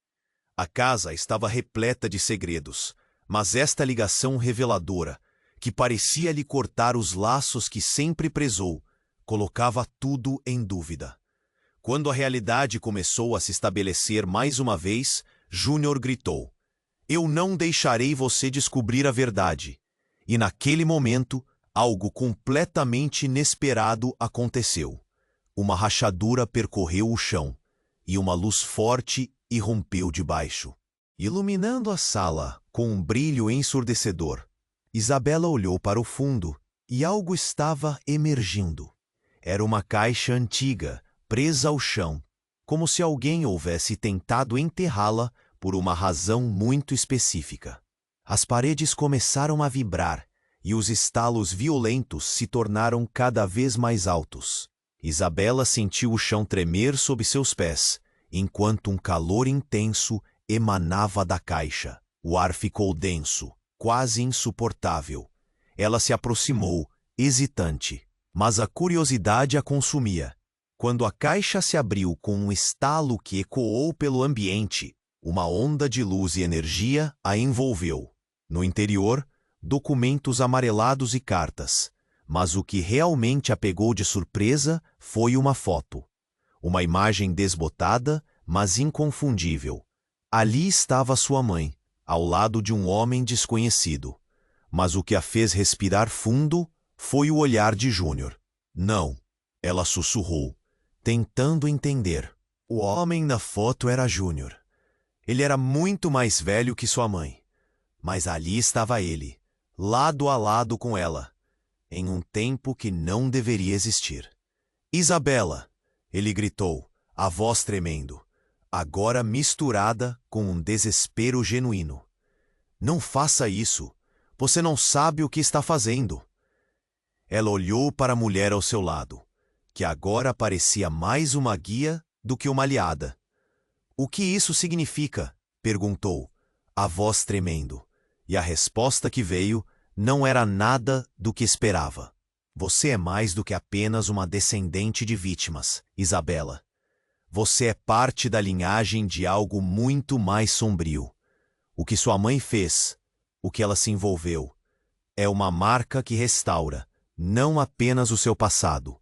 A casa estava repleta de segredos, mas esta ligação reveladora, que parecia lhe cortar os laços que sempre prezou, colocava tudo em dúvida. Quando a realidade começou a se estabelecer mais uma vez, Júnior gritou, eu não deixarei você descobrir a verdade. E naquele momento, algo completamente inesperado aconteceu. Uma rachadura percorreu o chão, e uma luz forte irrompeu de baixo. iluminando a sala com um brilho ensurdecedor. Isabela olhou para o fundo e algo estava emergindo. Era uma caixa antiga, presa ao chão, como se alguém houvesse tentado enterrá-la por uma razão muito específica. As paredes começaram a vibrar e os estalos violentos se tornaram cada vez mais altos. Isabela sentiu o chão tremer sob seus pés, enquanto um calor intenso emanava da caixa. O ar ficou denso, quase insuportável. Ela se aproximou, hesitante, mas a curiosidade a consumia. Quando a caixa se abriu com um estalo que ecoou pelo ambiente, uma onda de luz e energia a envolveu. No interior, documentos amarelados e cartas. Mas o que realmente a pegou de surpresa foi uma foto. Uma imagem desbotada, mas inconfundível. Ali estava sua mãe, ao lado de um homem desconhecido. Mas o que a fez respirar fundo foi o olhar de Júnior. Não, ela sussurrou, tentando entender. O homem na foto era Júnior. Ele era muito mais velho que sua mãe. Mas ali estava ele, lado a lado com ela, em um tempo que não deveria existir. Isabela, ele gritou, a voz tremendo, agora misturada com um desespero genuíno. Não faça isso. Você não sabe o que está fazendo. Ela olhou para a mulher ao seu lado, que agora parecia mais uma guia do que uma aliada. O que isso significa? Perguntou, a voz tremendo. E a resposta que veio não era nada do que esperava. Você é mais do que apenas uma descendente de vítimas, Isabela. Você é parte da linhagem de algo muito mais sombrio. O que sua mãe fez, o que ela se envolveu, é uma marca que restaura não apenas o seu passado,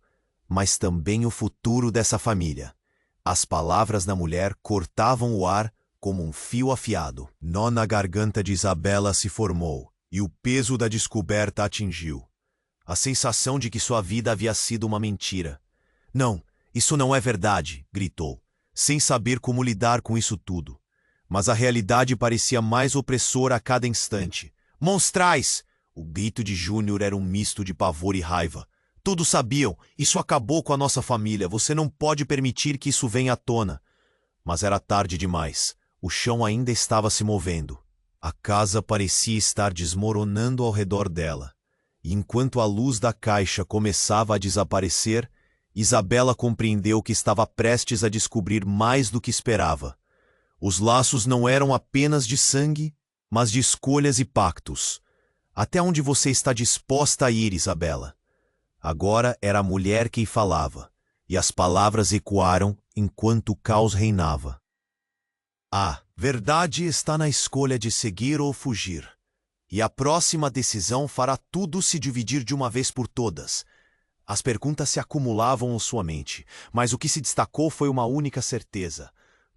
mas também o futuro dessa família. As palavras da mulher cortavam o ar como um fio afiado. Nó na garganta de Isabela se formou, e o peso da descoberta atingiu. A sensação de que sua vida havia sido uma mentira. Não, isso não é verdade, gritou, sem saber como lidar com isso tudo. Mas a realidade parecia mais opressora a cada instante. Monstrais! O grito de Júnior era um misto de pavor e raiva. Todos sabiam, isso acabou com a nossa família, você não pode permitir que isso venha à tona. Mas era tarde demais. O chão ainda estava se movendo. A casa parecia estar desmoronando ao redor dela. E enquanto a luz da caixa começava a desaparecer, Isabela compreendeu que estava prestes a descobrir mais do que esperava. Os laços não eram apenas de sangue, mas de escolhas e pactos. Até onde você está disposta a ir, Isabela? Agora era a mulher quem falava, e as palavras ecoaram enquanto o caos reinava. A verdade está na escolha de seguir ou fugir. E a próxima decisão fará tudo se dividir de uma vez por todas. As perguntas se acumulavam em sua mente, mas o que se destacou foi uma única certeza.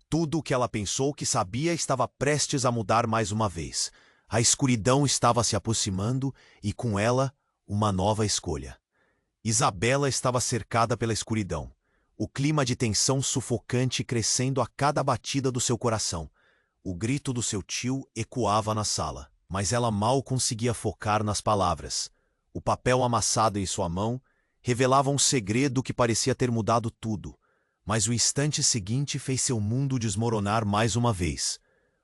Tudo o que ela pensou que sabia estava prestes a mudar mais uma vez. A escuridão estava se aproximando e, com ela, uma nova escolha. Isabela estava cercada pela escuridão. O clima de tensão sufocante crescendo a cada batida do seu coração. O grito do seu tio ecoava na sala, mas ela mal conseguia focar nas palavras. O papel amassado em sua mão revelava um segredo que parecia ter mudado tudo, mas o instante seguinte fez seu mundo desmoronar mais uma vez.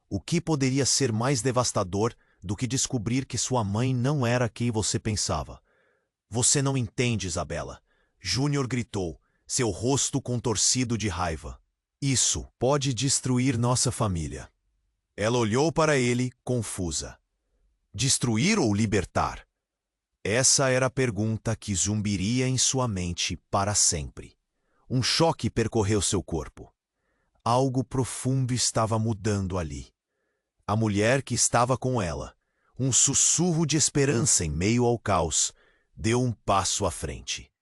O que poderia ser mais devastador do que descobrir que sua mãe não era quem você pensava? Você não entende, Isabela. Júnior gritou, seu rosto contorcido de raiva. Isso pode destruir nossa família. Ela olhou para ele, confusa. Destruir ou libertar? Essa era a pergunta que zumbiria em sua mente para sempre. Um choque percorreu seu corpo. Algo profundo estava mudando ali. A mulher que estava com ela, um sussurro de esperança em meio ao caos, deu um passo à frente.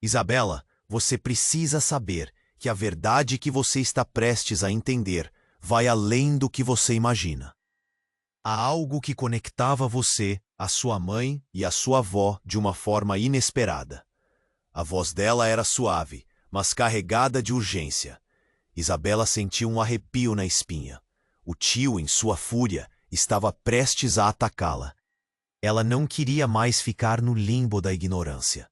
Isabela, você precisa saber que a verdade que você está prestes a entender vai além do que você imagina. Há algo que conectava você, a sua mãe e a sua avó de uma forma inesperada. A voz dela era suave, mas carregada de urgência. Isabela sentiu um arrepio na espinha. O tio, em sua fúria, estava prestes a atacá-la. Ela não queria mais ficar no limbo da ignorância.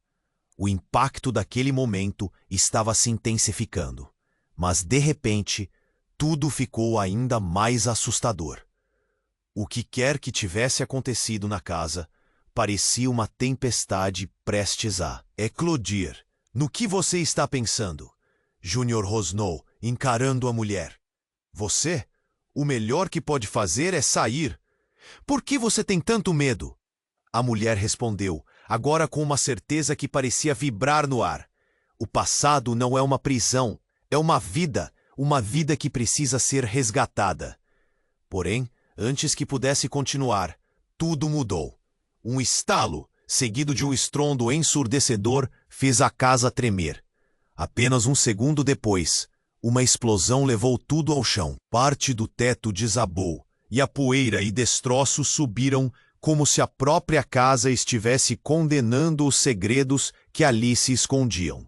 O impacto daquele momento estava se intensificando, mas de repente, tudo ficou ainda mais assustador. O que quer que tivesse acontecido na casa parecia uma tempestade prestes a eclodir. No que você está pensando? Júnior rosnou, encarando a mulher. Você? O melhor que pode fazer é sair. Por que você tem tanto medo? A mulher respondeu, agora com uma certeza que parecia vibrar no ar. O passado não é uma prisão, é uma vida que precisa ser resgatada. Porém, antes que pudesse continuar, tudo mudou. Um estalo, seguido de um estrondo ensurdecedor, fez a casa tremer. Apenas um segundo depois, uma explosão levou tudo ao chão. Parte do teto desabou, e a poeira e destroços subiram como se a própria casa estivesse condenando os segredos que ali se escondiam.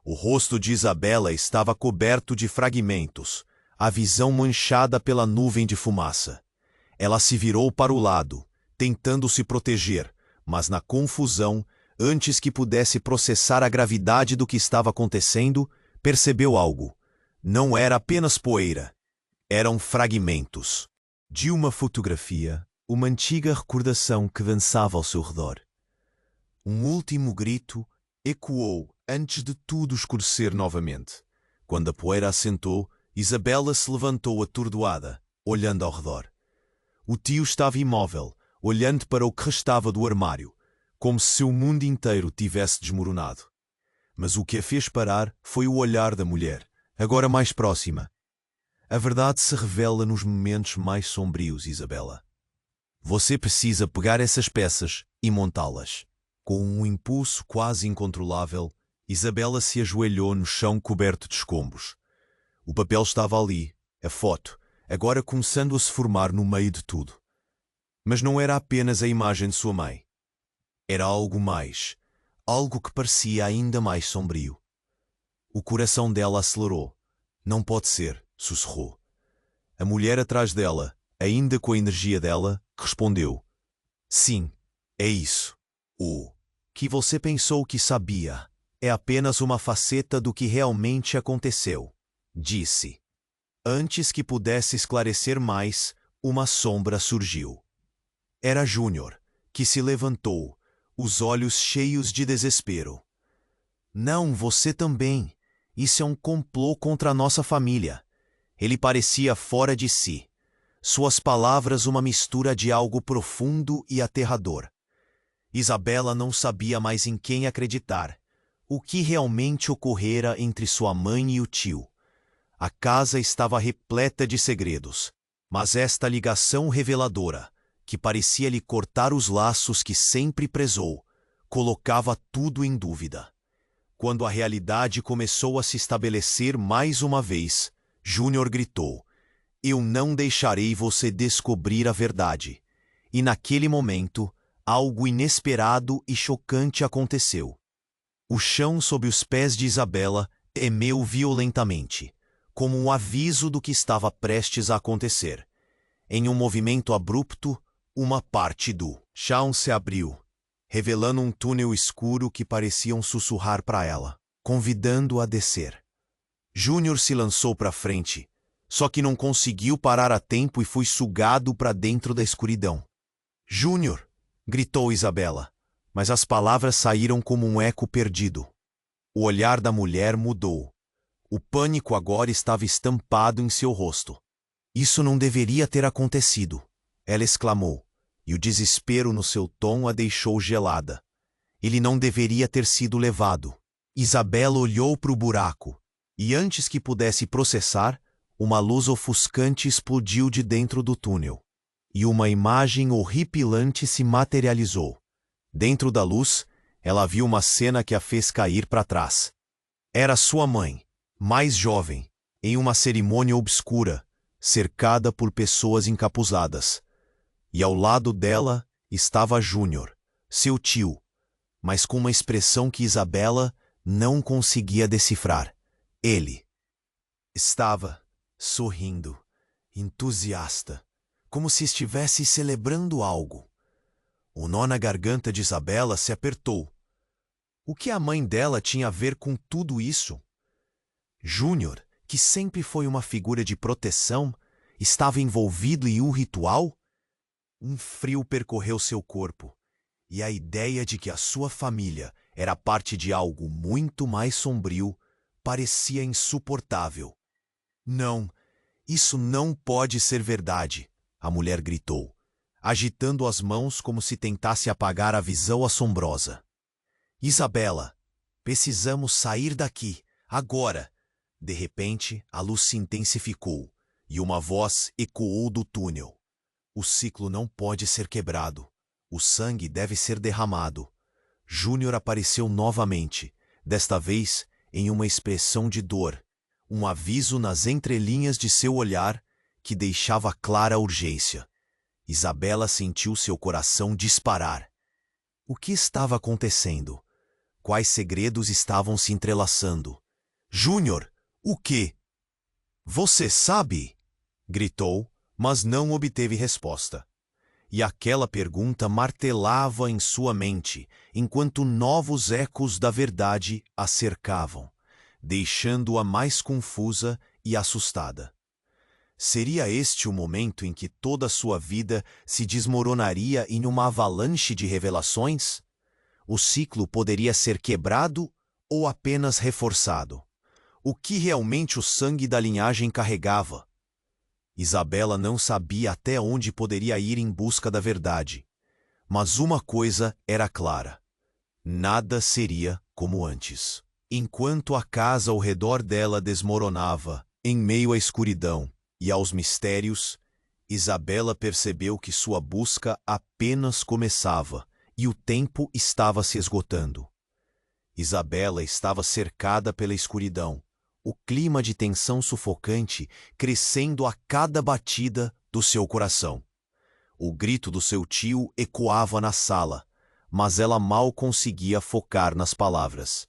O rosto de Isabela estava coberto de fragmentos, a visão manchada pela nuvem de fumaça. Ela se virou para o lado, tentando se proteger, mas na confusão, antes que pudesse processar a gravidade do que estava acontecendo, percebeu algo. Não era apenas poeira. Eram fragmentos de uma fotografia, uma antiga recordação que dançava ao seu redor. Um último grito ecoou antes de tudo escurecer novamente. Quando a poeira assentou, Isabela se levantou atordoada, olhando ao redor. O tio estava imóvel, olhando para o que restava do armário, como se o mundo inteiro tivesse desmoronado. Mas o que a fez parar foi o olhar da mulher, agora mais próxima. A verdade se revela nos momentos mais sombrios, Isabela. Você precisa pegar essas peças e montá-las. Com um impulso quase incontrolável, Isabela se ajoelhou no chão coberto de escombros. O papel estava ali, a foto, agora começando a se formar no meio de tudo. Mas não era apenas a imagem de sua mãe. Era algo mais, algo que parecia ainda mais sombrio. O coração dela acelerou. Não pode ser, sussurrou. A mulher atrás dela, ainda com a energia dela, respondeu. Sim, é isso. O que você pensou que sabia é apenas uma faceta do que realmente aconteceu, disse. Antes que pudesse esclarecer mais, uma sombra surgiu. Era Júnior, que se levantou, os olhos cheios de desespero. Não, você também. Isso é um complô contra a nossa família. Ele parecia fora de si. Suas palavras uma mistura de algo profundo e aterrador. Isabela não sabia mais em quem acreditar. O que realmente ocorrera entre sua mãe e o tio? A casa estava repleta de segredos, mas esta ligação reveladora, que parecia lhe cortar os laços que sempre prezou, colocava tudo em dúvida. Quando a realidade começou a se estabelecer mais uma vez, Júnior gritou, eu não deixarei você descobrir a verdade. E naquele momento, algo inesperado e chocante aconteceu. O chão sob os pés de Isabela tremeu violentamente, como um aviso do que estava prestes a acontecer. Em um movimento abrupto, uma parte do chão se abriu, revelando um túnel escuro que parecia sussurrar para ela, convidando-a a descer. Júnior se lançou para frente, só que não conseguiu parar a tempo e foi sugado para dentro da escuridão. Júnior! Gritou Isabela, mas as palavras saíram como um eco perdido. O olhar da mulher mudou. O pânico agora estava estampado em seu rosto. Isso não deveria ter acontecido, ela exclamou, e o desespero no seu tom a deixou gelada. Ele não deveria ter sido levado. Isabela olhou para o buraco, e antes que pudesse processar, uma luz ofuscante explodiu de dentro do túnel, e uma imagem horripilante se materializou. Dentro da luz, ela viu uma cena que a fez cair para trás. Era sua mãe, mais jovem, em uma cerimônia obscura, cercada por pessoas encapuzadas. E ao lado dela estava Júnior, seu tio, mas com uma expressão que Isabela não conseguia decifrar. Ele estava sorrindo, entusiasta, como se estivesse celebrando algo. O nó na garganta de Isabela se apertou. O que a mãe dela tinha a ver com tudo isso? Júnior, que sempre foi uma figura de proteção, estava envolvido em um ritual? Um frio percorreu seu corpo, e a ideia de que a sua família era parte de algo muito mais sombrio parecia insuportável. Não, isso não pode ser verdade, a mulher gritou, agitando as mãos como se tentasse apagar a visão assombrosa. Isabela, precisamos sair daqui, agora! De repente, a luz se intensificou e uma voz ecoou do túnel. O ciclo não pode ser quebrado. O sangue deve ser derramado. Júnior apareceu novamente, desta vez em uma expressão de dor, um aviso nas entrelinhas de seu olhar que deixava clara a urgência. Isabela sentiu seu coração disparar. O que estava acontecendo? Quais segredos estavam se entrelaçando? Júnior, o quê? Você sabe? Gritou, mas não obteve resposta. E aquela pergunta martelava em sua mente, enquanto novos ecos da verdade a cercavam, deixando-a mais confusa e assustada. Seria este o momento em que toda a sua vida se desmoronaria em uma avalanche de revelações? O ciclo poderia ser quebrado ou apenas reforçado? O que realmente o sangue da linhagem carregava? Isabela não sabia até onde poderia ir em busca da verdade. Mas uma coisa era clara: nada seria como antes. Enquanto a casa ao redor dela desmoronava, em meio à escuridão e aos mistérios, Isabela percebeu que sua busca apenas começava e o tempo estava se esgotando. Isabela estava cercada pela escuridão, o clima de tensão sufocante crescendo a cada batida do seu coração. O grito do seu tio ecoava na sala, mas ela mal conseguia focar nas palavras.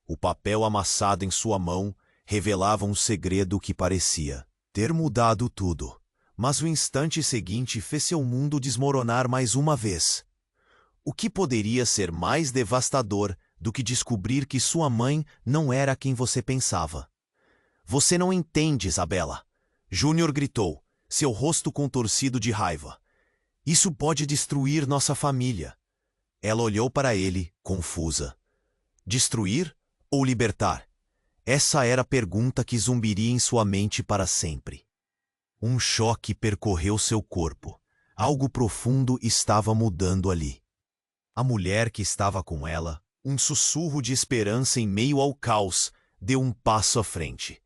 O papel amassado em sua mão revelava um segredo que parecia ter mudado tudo, mas o instante seguinte fez seu mundo desmoronar mais uma vez. O que poderia ser mais devastador do que descobrir que sua mãe não era quem você pensava? Você não entende, Isabela. Júnior gritou, seu rosto contorcido de raiva. Isso pode destruir nossa família. Ela olhou para ele, confusa. Destruir ou libertar? Essa era a pergunta que zumbiria em sua mente para sempre. Um choque percorreu seu corpo. Algo profundo estava mudando ali. A mulher que estava com ela, um sussurro de esperança em meio ao caos, deu um passo à frente.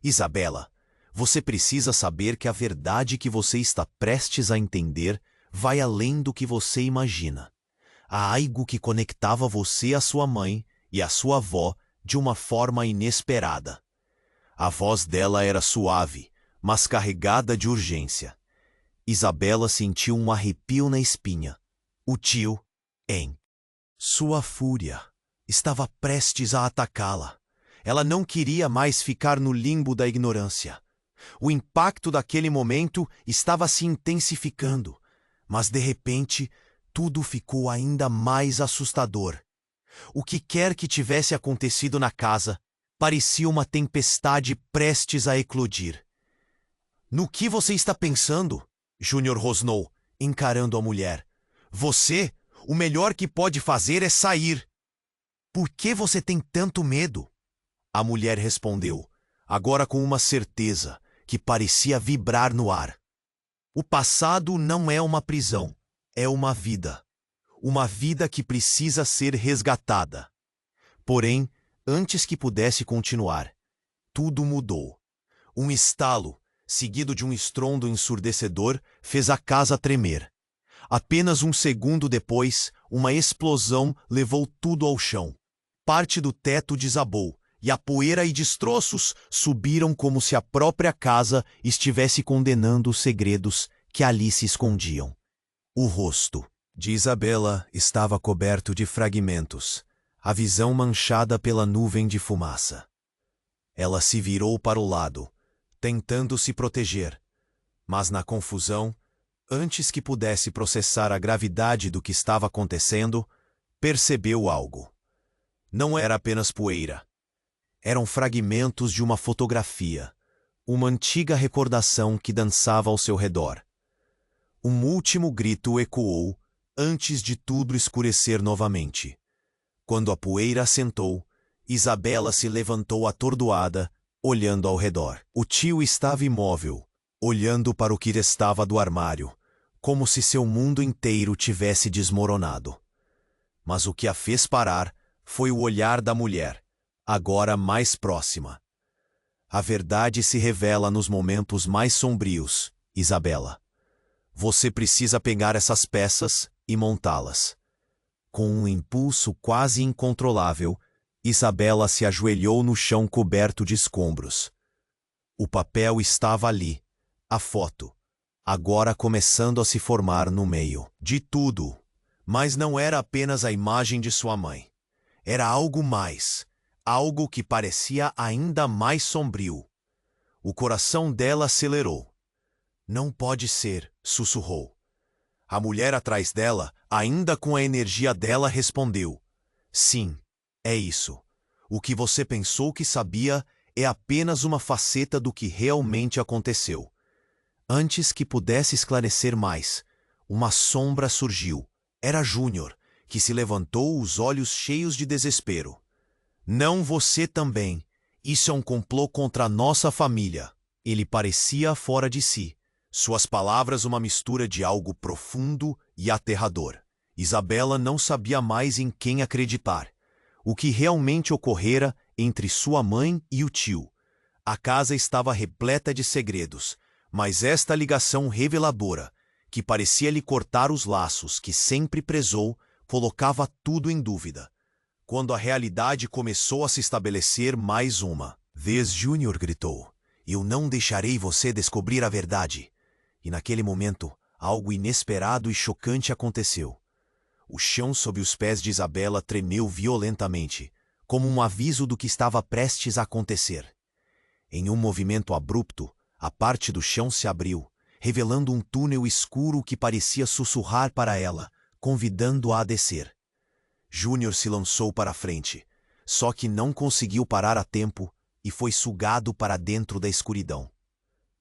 Isabela, você precisa saber que a verdade que você está prestes a entender vai além do que você imagina. Há algo que conectava você à sua mãe e à sua avó de uma forma inesperada. A voz dela era suave, mas carregada de urgência. Isabela sentiu um arrepio na espinha. O tio, em sua fúria, estava prestes a atacá-la. Ela não queria mais ficar no limbo da ignorância. O impacto daquele momento estava se intensificando, mas de repente tudo ficou ainda mais assustador. O que quer que tivesse acontecido na casa parecia uma tempestade prestes a eclodir. No que você está pensando? Júnior rosnou, encarando a mulher. Você, o melhor que pode fazer é sair. Por que você tem tanto medo? A mulher respondeu, agora com uma certeza que parecia vibrar no ar. O passado não é uma prisão, é uma vida. Uma vida que precisa ser resgatada. Porém, antes que pudesse continuar, tudo mudou. Um estalo, seguido de um estrondo ensurdecedor, fez a casa tremer. Apenas um segundo depois, uma explosão levou tudo ao chão. Parte do teto desabou, e a poeira e destroços subiram como se a própria casa estivesse condenando os segredos que ali se escondiam. O rosto de Isabela estava coberto de fragmentos, a visão manchada pela nuvem de fumaça. Ela se virou para o lado, tentando se proteger, Mas na confusão, antes que pudesse processar a gravidade do que estava acontecendo, percebeu algo. Não era apenas poeira. Eram fragmentos de uma fotografia, uma antiga recordação que dançava ao seu redor. Um último grito ecoou antes de tudo escurecer novamente. Quando a poeira assentou, Isabela se levantou atordoada, olhando ao redor. O tio estava imóvel, olhando para o que restava do armário, como se seu mundo inteiro tivesse desmoronado. Mas o que a fez parar foi o olhar da mulher, agora mais próxima. A verdade se revela nos momentos mais sombrios, Isabela. Você precisa pegar essas peças e montá-las. Com um impulso quase incontrolável, Isabela se ajoelhou no chão coberto de escombros. O papel estava ali, a foto, agora começando a se formar no meio de tudo. Mas não era apenas a imagem de sua mãe. Era algo mais, algo que parecia ainda mais sombrio. O coração dela acelerou. Não pode ser, sussurrou. A mulher atrás dela, ainda com a energia dela, respondeu: sim, é isso. O que você pensou que sabia é apenas uma faceta do que realmente aconteceu. Antes que pudesse esclarecer mais, uma sombra surgiu. Era Júnior, que se levantou, os olhos cheios de desespero. Não você também. Isso é um complô contra a nossa família. Ele parecia fora de si. Suas palavras uma mistura de algo profundo e aterrador. Isabela não sabia mais em quem acreditar. O que realmente ocorrera entre sua mãe e o tio. A casa estava repleta de segredos, mas esta ligação reveladora, que parecia lhe cortar os laços que sempre prezou, colocava tudo em dúvida. Quando a realidade começou a se estabelecer, mais uma vez Júnior gritou: eu não deixarei você descobrir a verdade. E naquele momento, algo inesperado e chocante aconteceu. O chão sob os pés de Isabela tremeu violentamente, como um aviso do que estava prestes a acontecer. Em um movimento abrupto, a parte do chão se abriu, revelando um túnel escuro que parecia sussurrar para ela, convidando-a a descer. Júnior se lançou para a frente, só que não conseguiu parar a tempo e foi sugado para dentro da escuridão.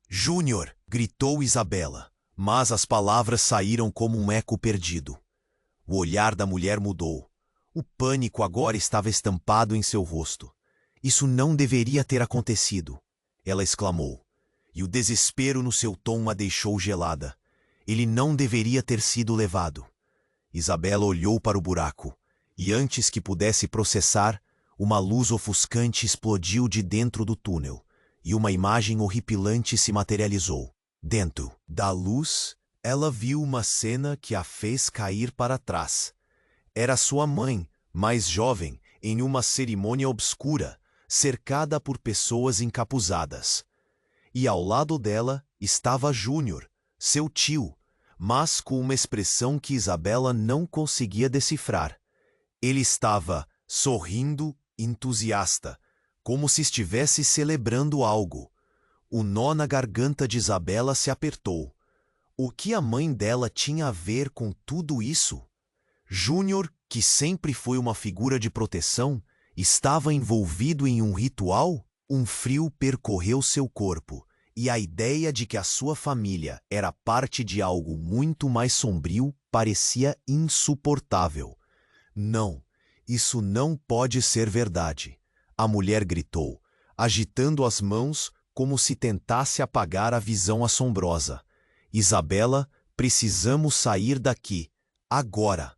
Júnior! Gritou Isabela, mas as palavras saíram como um eco perdido. O olhar da mulher mudou. O pânico agora estava estampado em seu rosto. Isso não deveria ter acontecido, ela exclamou, e o desespero no seu tom a deixou gelada. Ele não deveria ter sido levado. Isabela olhou para o buraco, e antes que pudesse processar, uma luz ofuscante explodiu de dentro do túnel, e uma imagem horripilante se materializou. Dentro da luz, ela viu uma cena que a fez cair para trás. Era sua mãe, mais jovem, em uma cerimônia obscura, cercada por pessoas encapuzadas. E ao lado dela estava Júnior, seu tio, mas com uma expressão que Isabela não conseguia decifrar. Ele estava sorrindo, entusiasta, como se estivesse celebrando algo. O nó na garganta de Isabela se apertou. O que a mãe dela tinha a ver com tudo isso? Júnior, que sempre foi uma figura de proteção, estava envolvido em um ritual? Um frio percorreu seu corpo, e a ideia de que a sua família era parte de algo muito mais sombrio parecia insuportável. Não, isso não pode ser verdade, a mulher gritou, agitando as mãos como se tentasse apagar a visão assombrosa. Isabela, precisamos sair daqui, agora.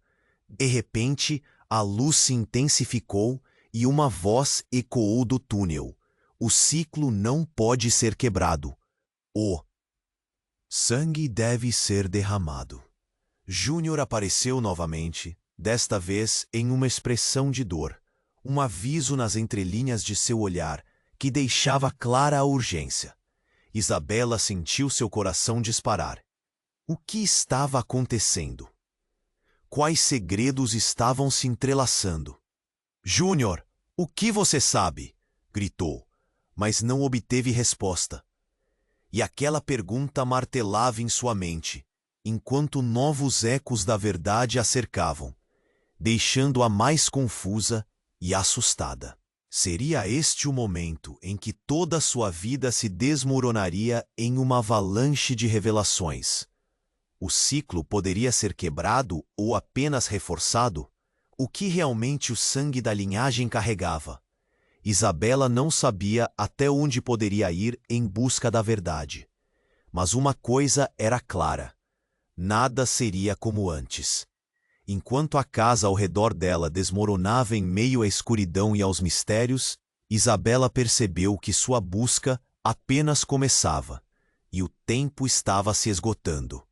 De repente, a luz se intensificou e uma voz ecoou do túnel. O ciclo não pode ser quebrado. O sangue deve ser derramado. Júnior apareceu novamente, desta vez em uma expressão de dor, um aviso nas entrelinhas de seu olhar, que deixava clara a urgência. Isabela sentiu seu coração disparar. O que estava acontecendo? Quais segredos estavam se entrelaçando? Júnior, o que você sabe? Gritou, mas não obteve resposta. E aquela pergunta martelava em sua mente, enquanto novos ecos da verdade a cercavam, deixando-a mais confusa e assustada. Seria este o momento em que toda sua vida se desmoronaria em uma avalanche de revelações. O ciclo poderia ser quebrado ou apenas reforçado? O que realmente o sangue da linhagem carregava? Isabela não sabia até onde poderia ir em busca da verdade. Mas uma coisa era clara: nada seria como antes. Enquanto a casa ao redor dela desmoronava em meio à escuridão e aos mistérios, Isabela percebeu que sua busca apenas começava, e o tempo estava se esgotando.